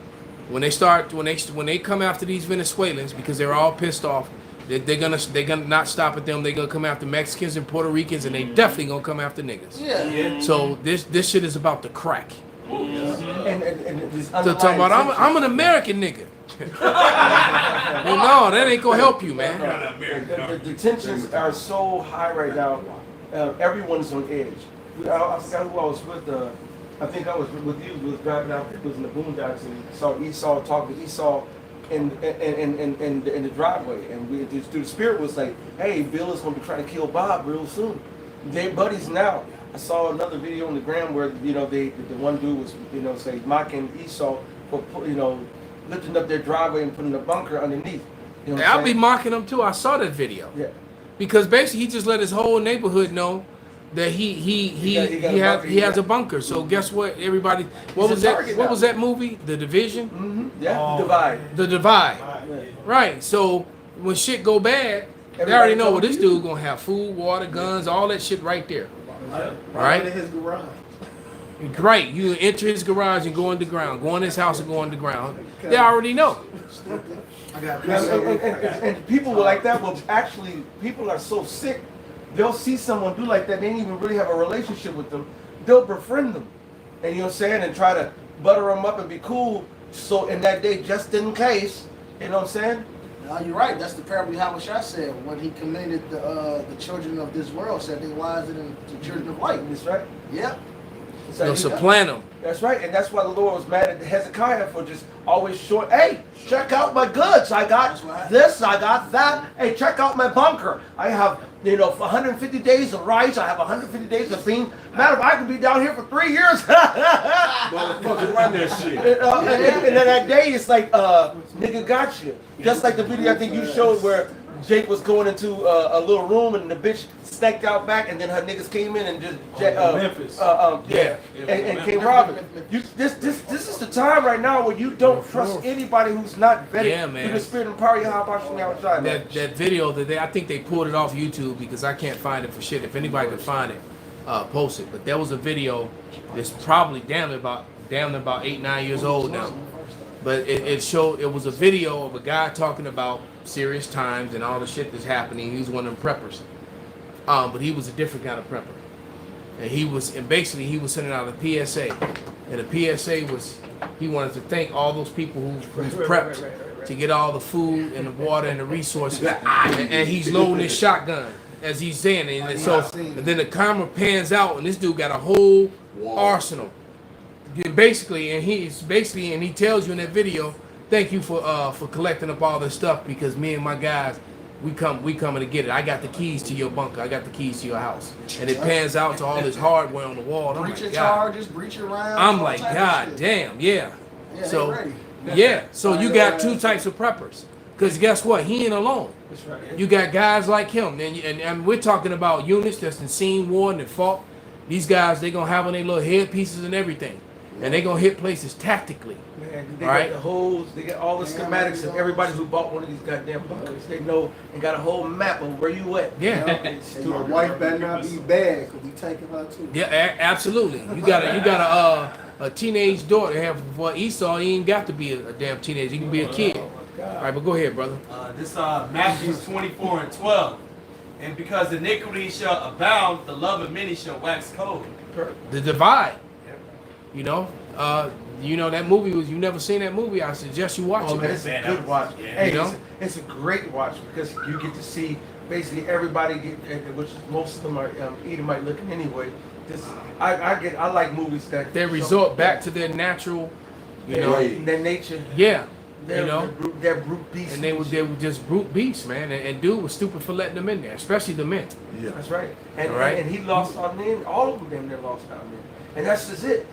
When they come after these Venezuelans because they're all pissed off. They're gonna not stop at them. They're gonna come after Mexicans and Puerto Ricans, and they definitely gonna come after niggas. Yeah. So this shit is about to crack. And these So talking about I'm an American nigga. Well, no, that ain't gonna help you, man. The tensions are so high right now. Everyone's on edge. I forgot who I was with. I think I was with you. We was driving out. It was in the boondocks and saw Esau talking to Esau in the driveway. And the spirit was like, "Hey, Bill is going to be trying to kill Bob real soon." They're buddies now. I saw another video on the gram where the one dude was say mocking Esau for lifting up their driveway and putting a bunker underneath. You know what I'm I'll be saying? mocking him too. I saw that video. Yeah. Because basically he just let his whole neighborhood know that he has a bunker. So guess what? Everybody, what was that movie? The Division. Mm-hmm. Yeah. Divide. The Divide. Right. Right. So when shit go bad, they already know, well, this dude gonna have food, water, guns, all that shit right there. Right. In his garage. Right. You enter his garage and go underground. Go in his house and go underground. They already know. I got And people like that will actually, people are so sick, they'll see someone do like that, they ain't even really have a relationship with them, they'll befriend them, and you know what I'm saying, and try to butter them up and be cool, so in that day, just in case, you know what I'm saying? No, you're right. That's the parable Yahushua said when he commended the children of this world, said they wiser than the children of light. That's right. Yep. So They'll supplant them. That's right, and that's why the Lord was mad at Hezekiah for just always showing, hey, check out my goods. I got this, I got that. Hey, check out my bunker. I have, 150 days of rice. I have 150 days of beans. Matter if I could be down here for 3 years. Motherfucker, run that shit. And then that day, it's like, nigga got you. Just like the video I think you showed where Jake was going into a little room and the bitch snaked out back, and then her niggas came in and just Memphis. and came robbing. This is the time right now where you don't trust anybody who's not vetted Yeah, man. through the spirit and power of Yahweh. That video I think they pulled it off YouTube because I can't find it for shit. If anybody can find it, post it. But there was a video that's probably damn near about 8-9 years old now. But it was a video of a guy talking about serious times and all the shit that's happening. He was one of them preppers. But he was a different kind of prepper. And basically he was sending out a PSA. And the PSA was, he wanted to thank all those people who's prepped to get all the food and the water and the resources. And he's loading his shotgun as he's saying it. And then the camera pans out and this dude got a whole arsenal. Basically, and he tells you in that video, thank you for collecting up all this stuff because me and my guys, we coming to get it. I got the keys to your bunker. I got the keys to your house. And it pans out to all this hardware on the wall. Breaching charges, breaching rounds. I'm like, God damn, yeah. So, yeah. So you got two types of preppers. Because guess what? He ain't alone. You got guys like him. And we're talking about units that's seen war and fought. These guys, they going to have on their little headpieces and everything. and they're gonna hit places tactically. Man, they Right. got the holes, they got all the schematics of everybody who bought one of these goddamn bunkers. They know and got a whole map of where you at. Yeah. And my wife better not be bad, cause we taking her too. Yeah, absolutely. You got a teenage daughter. Have for Esau, he ain't got to be a damn teenager. He can be a kid. All right, but go ahead, brother. This Matthew 24:12. And because iniquity shall abound, the love of many shall wax cold. The Divide. You know, that movie was. You never seen that movie? I suggest you watch Oh it. man, it's a good watch. Yeah. Hey, You know? it's a great watch because you get to see basically everybody which most of them are Edomite looking anyway. I like movies that They resort back to their natural, their nature. yeah, They're, you know, they're brute beasts. and they were just brute beasts, man. And dude was stupid for letting them in there, especially the men. Yeah. That's right. And All right. and he lost on them. All of them they lost on them. And that's just it.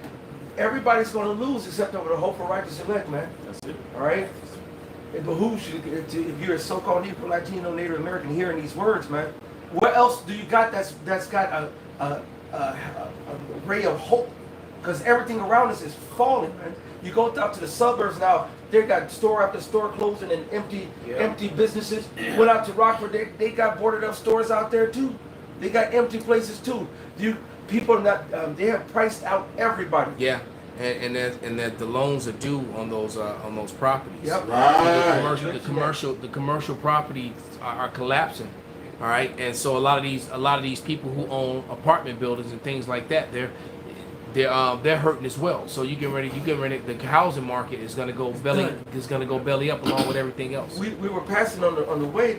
Everybody's going to lose except over the hope for righteous elect, man. That's it. All right. It behooves you if you're a so-called Negro, Latino, Native American hearing these words, man. What else do you got that's got a ray of hope? Because everything around us is falling, man. You go out to the suburbs now, they got store after store closing and empty businesses. Went out to Rockford, they got boarded up stores out there too. They got empty places too. People not they have priced out everybody. Yeah, and that the loans are due on those properties. Yep. Right. The commercial properties are collapsing. All right, and so a lot of these people who own apartment buildings and things like that, they're hurting as well. So you get ready. The housing market is gonna go belly up along with everything else. We were passing on the way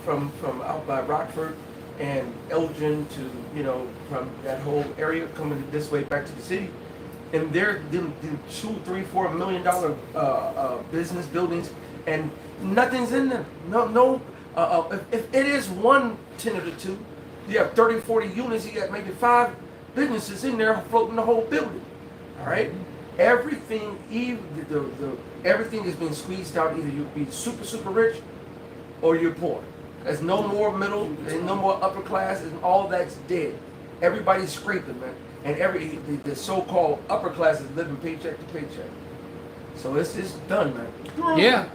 from out by Rockford and Elgin to from that whole area coming this way back to the city, and they're them $2, $3, $4 million business buildings, and nothing's in them. No. If it is 1 tenant or 2, you have 30, 40 units. You got maybe 5 businesses in there floating the whole building. All right, everything, everything is being squeezed out. Either you be super rich, or you're poor. There's no more middle. There's no more upper class, and all that's dead. Everybody's scraping, man, and the so-called upper class is living paycheck to paycheck. So it's done, man. Yeah.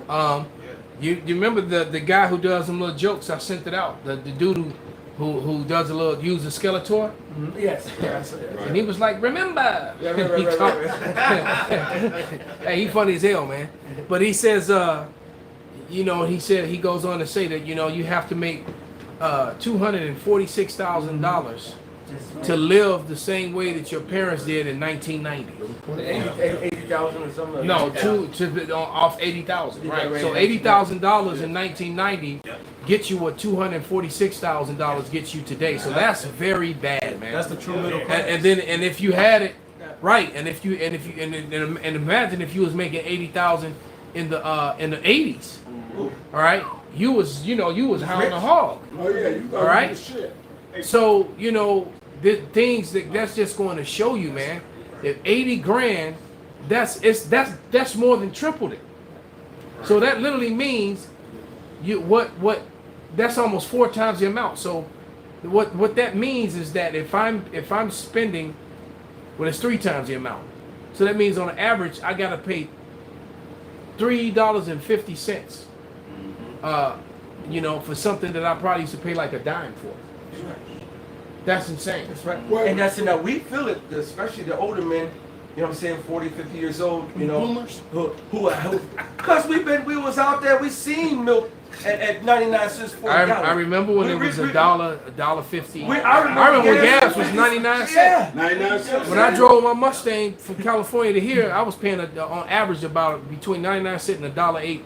You remember the guy who does some little jokes? I sent it out. The dude who does use the Skeletor. Mm-hmm. Yes. And he was like, remember. Hey, he funny as hell, man. But he says, he goes on to say that, you have to make $246,000 to live the same way that your parents did in 1990. 80,000 or something. No, off 80,000, right? Right. So $80,000 in 1990 gets you what $246,000 gets you today. So that's very bad, man. That's the true middle class. And if you had it right, and imagine if you was making 80,000 in the 80s, all right, you was hound a hog. Oh yeah, you got All right. shit. So the things that's just going to show you, man. If 80 grand, that's more than tripled it. So that literally means that's almost 4 times the amount. So what that means is that if I'm spending, it's 3 times the amount. So that means on average I gotta pay $3.50. For something that I probably used to pay like a dime for. That's insane. That's right. And that's enough. We feel it, especially the older men, 40, 50 years old, Boomers. who because we was out there, we seen milk at 99 cents for a gallon. I remember when it was $1.50. I remember when gas was 99 cents. Yeah. 99 cents. When I drove my Mustang from California to here, I was paying on average about between 99 cents and $1.08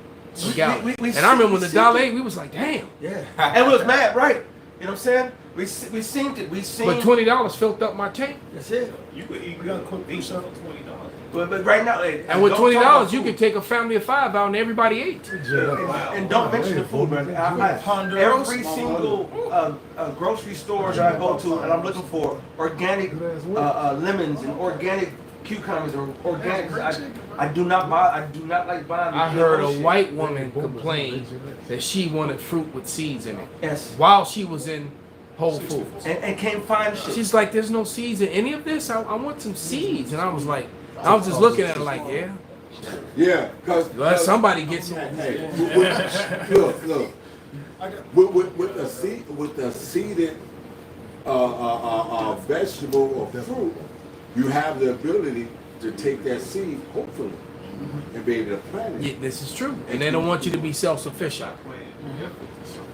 a gallon. And I remember when the $1.08, we was like, damn. Yeah. And we was mad, right? You know what I'm saying? We seen it. But $20 filled up my tank. That's it. You could eat cook beef for $20. But right now, And with $20, you could take a family of 5 out and everybody ate. And don't mention the food, man. Every single grocery store that I go to, and I'm looking for organic lemons and organic cucumbers or organic. I do not like buying. I heard a white woman complain that she wanted fruit with seeds in it. Yes. While she was in Whole Foods. and can't find shit. She's like, there's no seeds in any of this. I want some seeds. And I was like, I was just looking at her like, yeah. Yeah, because Well, somebody gets it. hey, look. With the seeded vegetable or fruit, you have the ability to take that seed, hopefully, and be able to plant it. Yeah, this is true. And they don't want you to be self-sufficient.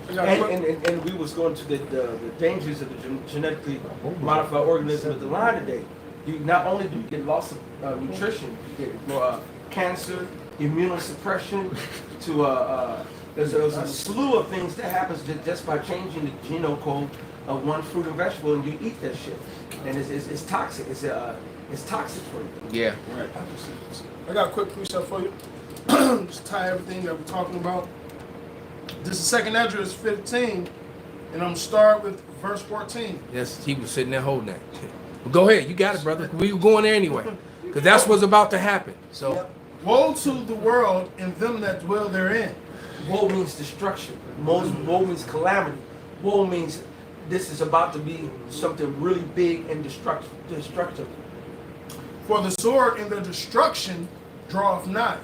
And we was going to the dangers of the genetically modified organism at the line today. You not only do you get loss of nutrition, you get cancer, immunosuppression, to there's a slew of things that happens just by changing the genome code of one fruit and vegetable, and you eat that shit, and it's toxic. It's toxic for you. Yeah. Right. I got a quick precept for you. Just tie everything that we're talking about. This is 2nd Esdras 15, and I'm start with verse 14. Yes, he was sitting there holding that. But go ahead, you got it, brother. We were going there anyway, because that's what's about to happen. So, Woe to the world and them that dwell therein. Woe means destruction. Woe means calamity. Woe means this is about to be something really big and destructive. For the sword in their destruction draweth nigh,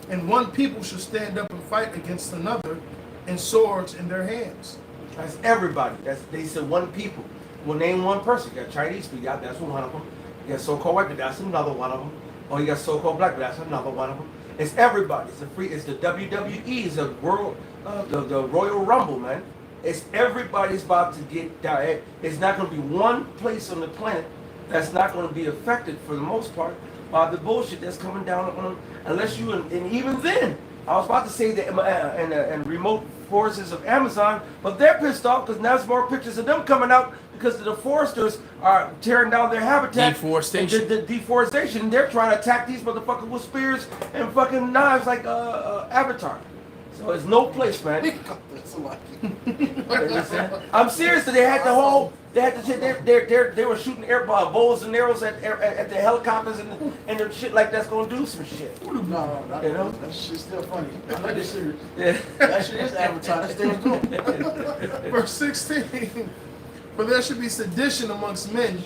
and one people shall stand up and fight against another, and swords in their hands. That's everybody. They said one people. We'll name one person. You got Chinese people, that's one of them. You got so-called white people, that's another one of them. Or you got so-called black people, that's another one of them. It's everybody. It's the WWE. It's the world, the Royal Rumble, man. It's everybody's about to get down. It's not going to be one place on the planet that's not going to be affected for the most part by the bullshit that's coming down on them. Unless you, and even then, I was about to say that and remote forests of Amazon, but they're pissed off because now there's more pictures of them coming out because the foresters are tearing down their habitat. Deforestation. The deforestation. They're trying to attack these motherfuckers with spears and fucking knives like Avatar. So there's no place, man. I'm serious. They had the whole. They were shooting bows and arrows at the helicopters and the shit like that's gonna do some shit. No, You know? that shit's still funny. I know this serious. Yeah. That shit is advertised. Still doing. Verse 16. For there should be sedition amongst men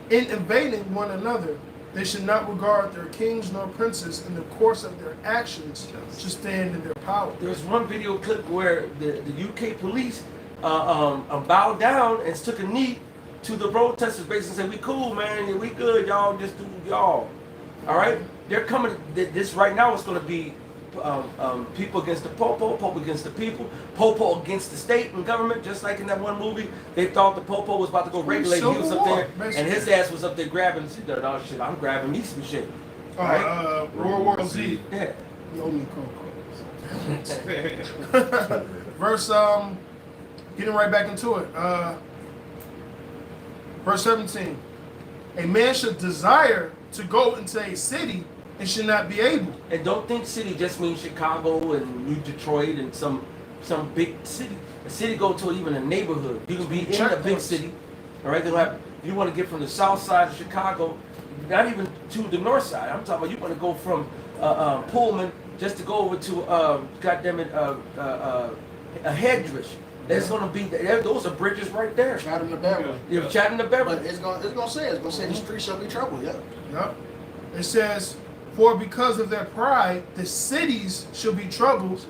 in invading one another. They should not regard their kings nor princes, in the course of their actions should stand in their power. There's one video clip where the UK police bowed down and took a knee to the protesters, basically said, "We cool, man. We good. Y'all just do y'all." All right. They're coming. This right now is going to be people against the popo, popo against the people, popo against the state and government. Just like in that one movie, they thought the popo was about to go regulate. He was up there, and his ass was up there grabbing. Oh shit! I'm grabbing me some shit. Right? World War Z. Yeah. Verse getting right back into it. Verse 17. A man should desire to go into a city and should not be able. And don't think city just means Chicago and New Detroit and some big city. A city go to even a neighborhood. You can be in a big city. All right, you want to get from the south side of Chicago, not even to the north side. I'm talking about you want to go from Pullman just to go over to a Headrich. There's gonna be those are bridges right there. Chatting the Beverly. You're chatting the Beverly. But it's gonna say the streets shall be troubled. Yeah. Yep. It says, for because of their pride, the cities shall be troubled,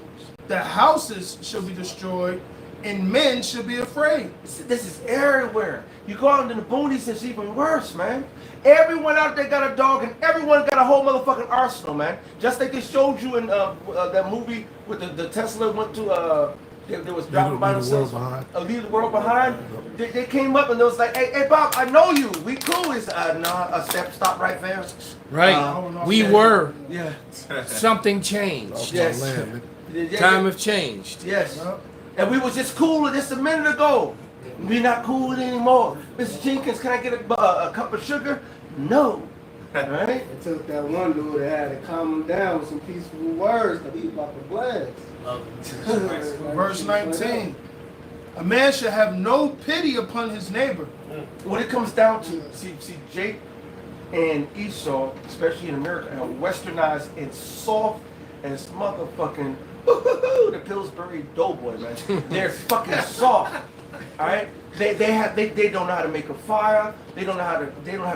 the houses shall be destroyed, and men shall be afraid. This is everywhere. You go out into the boonies, it's even worse, man. Everyone out there got a dog, and everyone got a whole motherfucking arsenal, man. Just like they showed you in that movie with the Tesla went to they was dropping by themselves. Leave the world behind. They came up and they was like, hey Bob, I know you. We cool. It's a stop right there. Right. We were. Yeah. Something changed. Yes. Time have changed. Yes. And we was just cool just a minute ago. We not cool anymore. Mr. Jenkins, can I get a cup of sugar? No. All right. It took that one dude that had to calm him down with some peaceful words because he was about to blast. Verse 19. A man should have no pity upon his neighbor. When it comes down to see Jake and Esau, especially in America, are westernized and soft as motherfucking the Pillsbury Doughboy, man. They're fucking soft. All right, they don't know how to make a fire. They don't know how to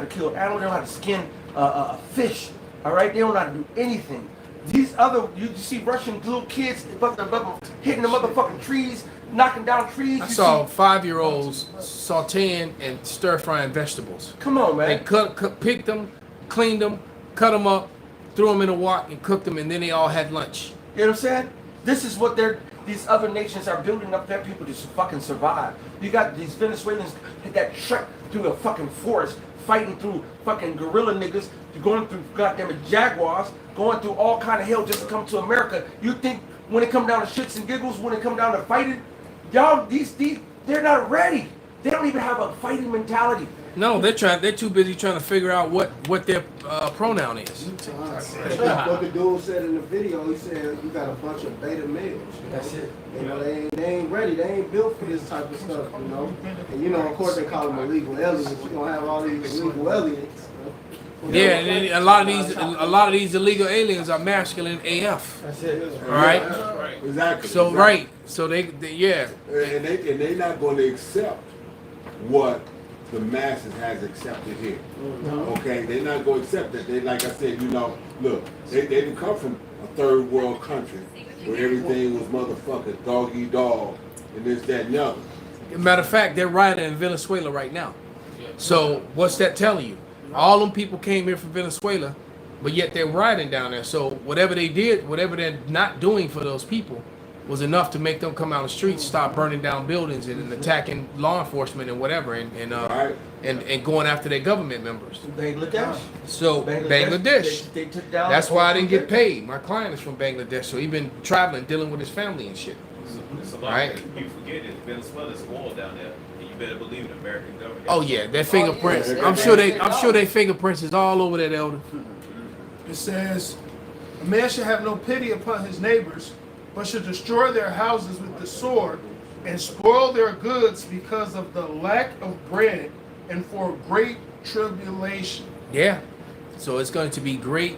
kill an animal. They don't know how to skin a fish. All right, they don't know how to do anything. These other, you see Russian little kids hitting the motherfucking trees, knocking down trees. I saw 5-year-olds sauteing and stir frying vegetables. Come on, man. They picked them, cleaned them, cut them up, threw them in a wok and cooked them, and then they all had lunch. You know what I'm saying? This is what these other nations are building up their people to fucking survive. You got these Venezuelans that trek through a fucking forest, fighting through fucking gorilla niggas, going through goddamn jaguars, going through all kind of hell just to come to America. You think when it come down to shits and giggles, when it come down to fighting, y'all, they're not ready. They don't even have a fighting mentality. No, they're too busy trying to figure out what their pronoun is. What the dude said in the video, he said you got a bunch of beta males. That's it. You know, they ain't ready. They ain't built for this type of stuff, you know. And you know, of course they call them illegal aliens. You don't have all these illegal aliens. Yeah, and then a lot of these illegal aliens are masculine AF. That's it. All right. Exactly. So exactly. right. So they yeah. And they not going to accept what the masses has accepted here. Okay, they're not going to accept that. They, like I said, you know, look, they didn't come from a third world country where everything was motherfucker dog eat dog and this, that, and the other. Matter of fact, they're rioting in Venezuela right now. So what's that telling you? All them people came here from Venezuela, but yet they're rioting down there. So whatever they did, whatever they're not doing for those people, was enough to make them come out the streets, start burning down buildings and attacking law enforcement and whatever, and going after their government members. Bangladesh. So Bangladesh. They took down. That's why I didn't get paid. My client is from Bangladesh, so he's been traveling, dealing with his family and shit. It's a lot. Right. You forget it. Venezuela's oil down there, and you better believe the American government. Oh yeah, their fingerprints. I'm sure their fingerprints is all over that elder. It says, a man should have no pity upon his neighbors, but should destroy their houses with the sword and spoil their goods because of the lack of bread and for great tribulation. Yeah. So it's going to be great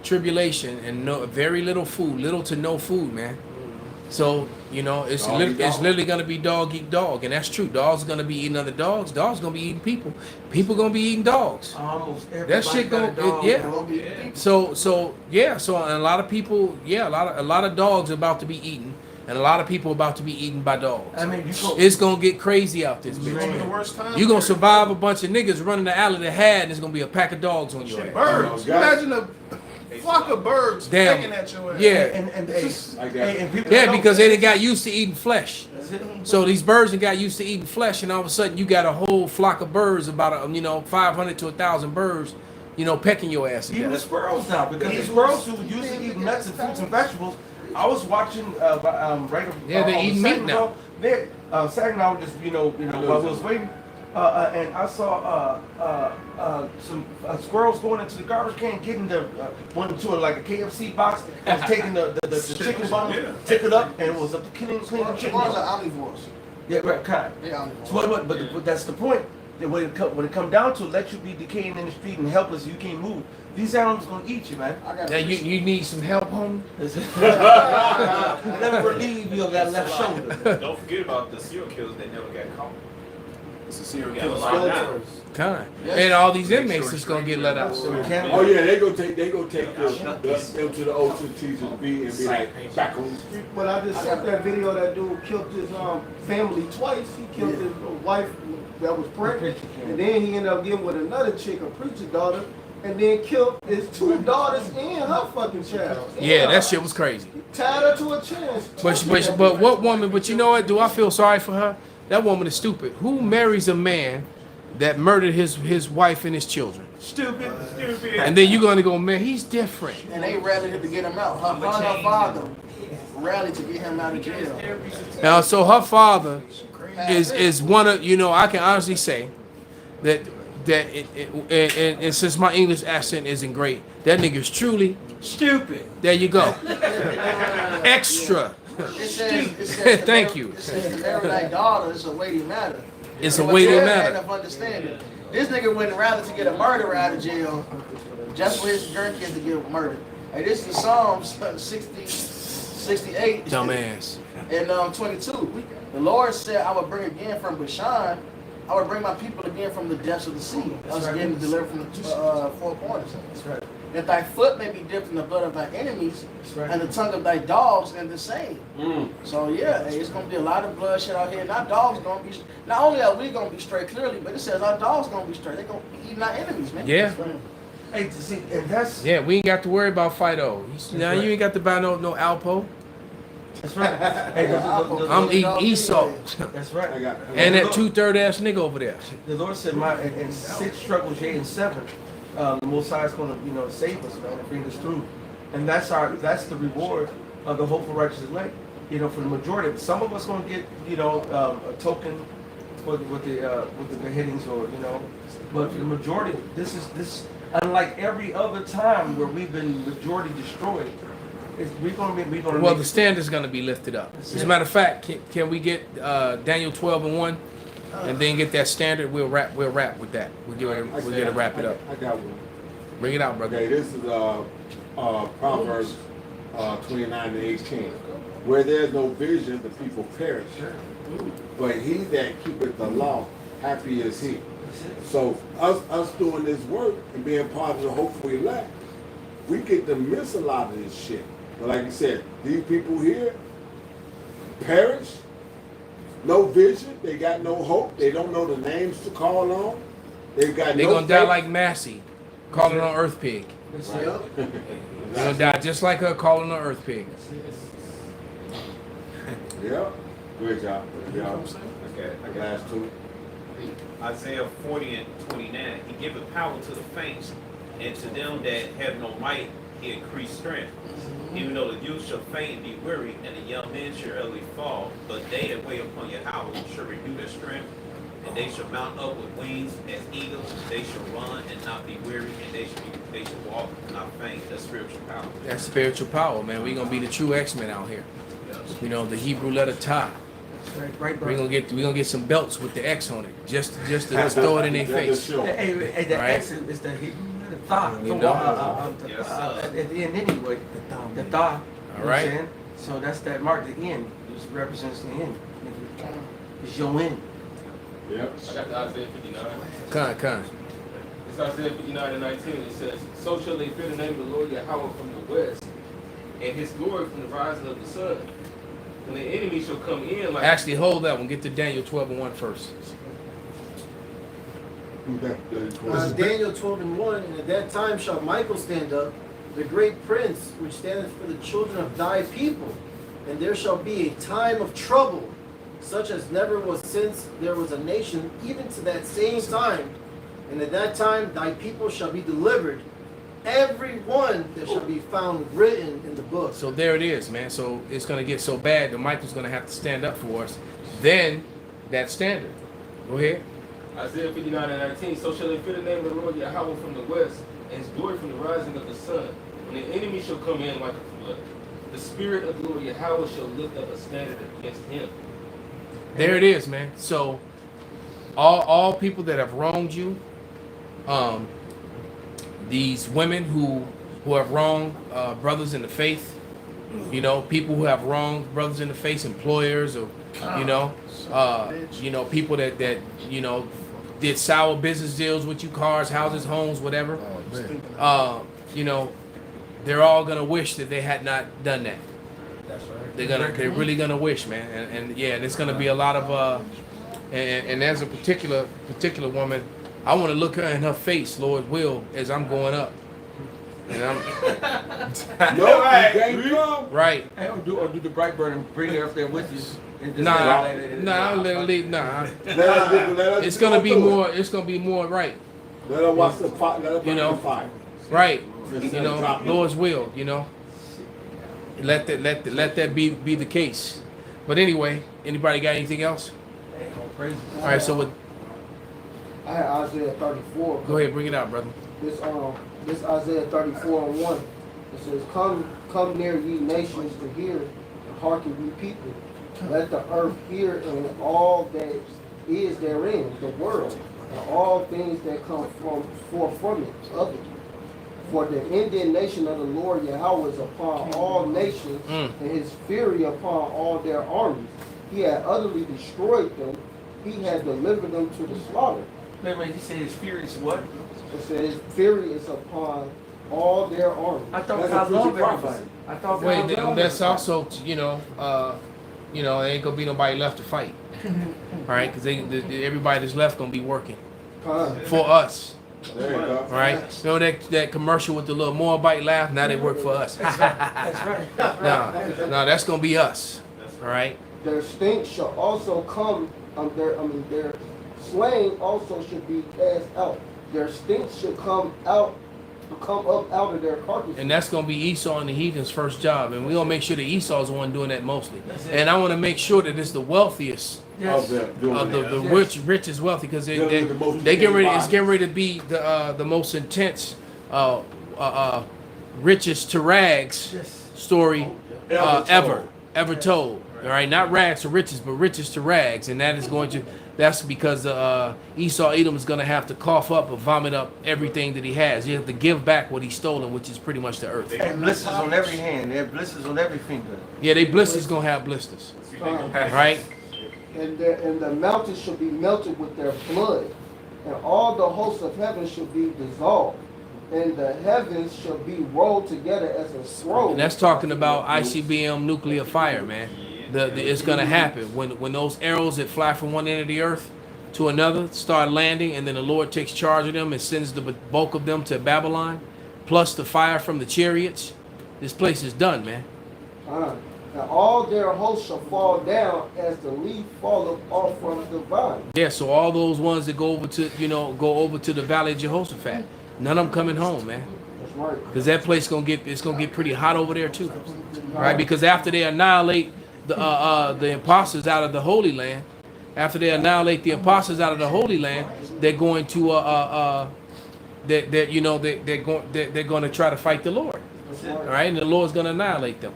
tribulation and very little food, little to no food, man. So, you know, it's literally going to be dog eat dog, and that's true. Dogs are going to be eating other dogs. Dogs going to be eating people. People going to be eating dogs. Almost That shit going yeah. So a lot of people, a lot of dogs are about to be eaten, and a lot of people about to be eaten by dogs. I mean, it's going to get crazy out this bitch. The worst time. You're going to survive a bunch of niggas running the alley that had, and there's going to be a pack of dogs on your ass. Birds. Imagine a flock of birds pecking at your ass. Yeah, because they done got used to eating flesh. So these birds done got used to eating flesh, and all of a sudden you got a whole flock of birds, about 500 to 1,000 birds, pecking your ass to Even the death. squirrels now, because the squirrels who usually eat nuts and fruits and vegetables, I was watching they eat meat now. Saginaw just while we was waiting, and I saw some squirrels going into the garbage can, getting went into like a KFC box and was taking the chicken bone, took it up, and it was a clean chicken. Squirrels are omnivores. Yeah, right, kind. Yeah, omnivores. So but that's the point. That when it come down to it, let you be decaying in the street and helpless, you can't move. These animals gonna eat you, man. Yeah, you need some help, homie? Never relieve you of that left shoulder. Don't forget about the serial killers that never got caught. It's a serial Got a killer. lot now. Kind. And all these inmates is gonna get let out. Oh yeah, they go take them to the OTTs and be like back on the street. But I just saw that video, that dude killed his family twice. He killed his wife that was pregnant, and then he ended up getting with another chick, a preacher daughter, and then killed his 2 daughters and her fucking child. Yeah, that shit was crazy. Tied her to a chair. But what woman? But you know what? Do I feel sorry for her? That woman is stupid. Who marries a man that murdered his wife and his children? Stupid. And then you're gonna go, man, he's different. And they rallied to get him out. Her father rallied to get him out of jail. Now, so her father is one of, I can honestly say that and since my English accent isn't great, that nigga's truly Stupid. there you go. Extra. It says Thank you. It says to marry thy daughter is a weighty matter. It's a But weighty Jared matter. had enough understanding. This nigga went rather to get a murderer out of jail just for his grandkids to get murdered. Hey, this is Psalms 68 Dumbass. and 22. The Lord said, I will bring again from Bashan, I will bring my people again from the depths of the sea. Us again delivered from the four corners. That's right. That thy foot may be dipped in the blood of thy enemies, That's right. and the tongue of thy dogs and the same. Mm. So yeah, hey, it's gonna be a lot of bloodshed out here. And our dogs gonna be, not only are we gonna be straight clearly, but it says our dogs gonna be straight. They're gonna be eating our enemies, man. Yeah. That's right. Hey, see, and that's Yeah, we ain't got to worry about Fido. Now right. you ain't got to buy no Alpo. that's right. Hey, I'm eating Esau. that's right. I got. And that 2/3 ass nigga over there. The Lord said, "My and 6 struggles, yea, and 7, the Most High is going to, save us, man, and bring us through, and that's the reward of the hopeful righteous elect. For the majority, some of us going to get, a token with the beheadings, or but for the majority, this unlike every other time where we've been majority destroyed. We're gonna. Well, the standard's going to be lifted up. As a matter of fact, can we get Daniel 12:1, and then get that standard? We'll wrap with that. We'll get to wrap it up. I got one. Bring it out, brother. Okay, this is Proverbs 29 and 18. Where there's no vision, the people perish. But he that keepeth the law, happy is he. So us doing this work and being part of the hopeful elect, we get to miss a lot of this shit. But like you said, these people here perish, no vision, they got no hope, they don't know the names to call on. They're gonna die like Massey, calling on Earth Pig. Right. They're gonna die just like her calling on Earth Pig. Yeah. Good job. Good job. Okay, I The got last two. Isaiah 40 and 29. He giveth power to the faint, and to them that have no might, he increased strength. Even though the youth shall faint and be weary, and the young men shall early fall, but they that wait upon Yahweh shall renew their strength, and they shall mount up with wings as eagles. They shall run and not be weary, and they shall walk and not faint. That's spiritual power. That's spiritual power, man. We're gonna be the true X-Men out here. The Hebrew letter Tau. Right, We're gonna get some belts with the X on it, just to throw it in their face. Hey, the Right. X is the thought. Yes, At the end anyway, the thought. All right. Saying? So that's that mark, the end, which represents the end. It's your end. Yep. I got the Isaiah 59. Con. It's Isaiah 59 and 19. It says, so shall they fear the name of the Lord Yahweh from the west, and his glory from the rising of the sun. And the enemy shall come in like... Actually, hold that one. Get to Daniel 12:1 first. Daniel 12:1, and at that time shall Michael stand up, the great prince, which standeth for the children of thy people. And there shall be a time of trouble, such as never was since there was a nation, even to that same time. And at that time thy people shall be delivered, every one that shall be found written in the book. So there it is, man. So it's gonna get so bad that Michael's gonna have to stand up for us. Then that standard. Go ahead. Isaiah 59 and 19. So shall they fear the name of the Lord Yahweh from the west, and his glory from the rising of the sun. And the enemy shall come in like a flood. The spirit of the Lord Yahweh shall lift up a standard against him. There it is, man. So all people that have wronged you, these women who have wronged brothers in the faith, people who have wronged brothers in the faith, employers, or people that did sour business deals with you, cars, houses, homes, whatever. They're all gonna wish that they had not done that. That's right. They're really gonna wish, man, and it's gonna be a lot of and as a particular woman, I want to look her in her face, Lord will, as I'm going up, and I'm right. Hey, or do the bright bird and bring her up there with you. And just Nah, Let it's gonna be more. It's gonna be more right. Let her watch the fire. Let her burn the fire. Right. Lord's will. Let that be the case. But anyway, anybody got anything else? All right. So I had Isaiah 34. go ahead, bring it out, brother. This Isaiah 34:1. It says, Come near ye nations to hear, and hearken ye people. Let the earth hear, and all that is therein, the world, and all things that come forth from it, of it. For the indignation of the Lord Yahweh is upon all nations, and his fury upon all their armies. he had utterly destroyed them. He had delivered them to the slaughter. Wait, he said his fury is what? It says fury is upon all their armies. I thought That's God a loved future everybody. I thought God Wait, loved that's everybody. also, there ain't gonna be nobody left to fight. All right, because everybody that's left gonna be working for us. There you go. All right, remember that commercial with the little Moabite laugh? Now they work for us. That's right. No, that's gonna be us. All right. Their stink shall also come. Their slain also should be cast out. Their stink should come up out of their carcasses. And that's going to be Esau and the heathen's first job. And we're going to make sure that Esau's the one doing that mostly. And I want to make sure that it's the wealthiest Of them doing of the that. richest wealthy, because they Dealing with the most get ready. bodies. It's getting ready to be the most intense, richest to rags story ever told. All right, not rags to riches, but riches to rags, and that is going to. That's because Esau Edom is going to have to cough up or vomit up everything that he has. You have to give back what he's stolen, which is pretty much the earth. They have blisters on every hand. They have blisters on every finger. Yeah, they blisters gonna have blisters, right? And the mountains shall be melted with their blood, and all the hosts of heaven shall be dissolved, and the heavens shall be rolled together as a scroll. And that's talking about ICBM nuclear fire, man. It's gonna happen when those arrows that fly from one end of the earth to another start landing, and then the Lord takes charge of them and sends the bulk of them to Babylon, plus the fire from the chariots. This place is done, man. And all their hosts shall fall down as the leaf falleth off from the vine. Yeah, so all those ones that go over to the Valley of Jehoshaphat, none of them coming home, man. That's right. Because that place gonna get pretty hot over there too, right? Because after they annihilate the imposters out of the Holy Land, after they annihilate the imposters out of the Holy Land, they're going to they're going to try to fight the Lord. All right, and the Lord's going to annihilate them.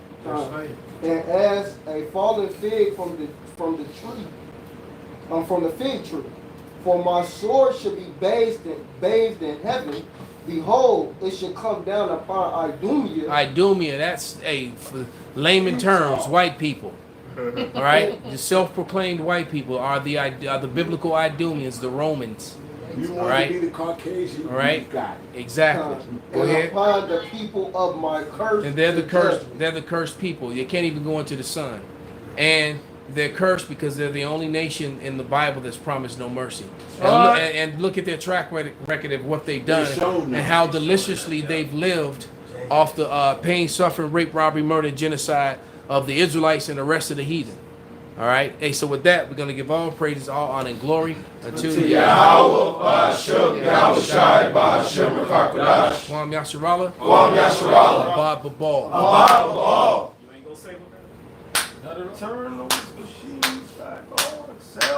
And as a fallen fig from the tree, from the fig tree, for my sword should be bathed in heaven. Behold, it should come down upon Idumea. Idumea, that's for layman terms, white people. All right, the self-proclaimed white people are the biblical Idumeans, the Romans. You All want right, to be the Caucasian, all right, you got it. exactly. Go And ahead. upon the people of my curse. And they're the to cursed. judge. They're the cursed people. You can't even go into the sun, and they're cursed because they're the only nation in the Bible that's promised no mercy. And look at their track record of what they've done and how deliciously they've lived off the pain, suffering, rape, robbery, murder, genocide of the Israelites and the rest of the heathen. All right. Hey, so with that, we're going to give all praises, all honor, and glory unto Yahweh, Ba'ashem, Yahweh Shai, Ba'ashem, Rakakwadash, Kwam Yasharallah, Kwam Yasharallah, Abad Babal. Abba Baal. You ain't gonna say what that is? Turn those machines back on. Sell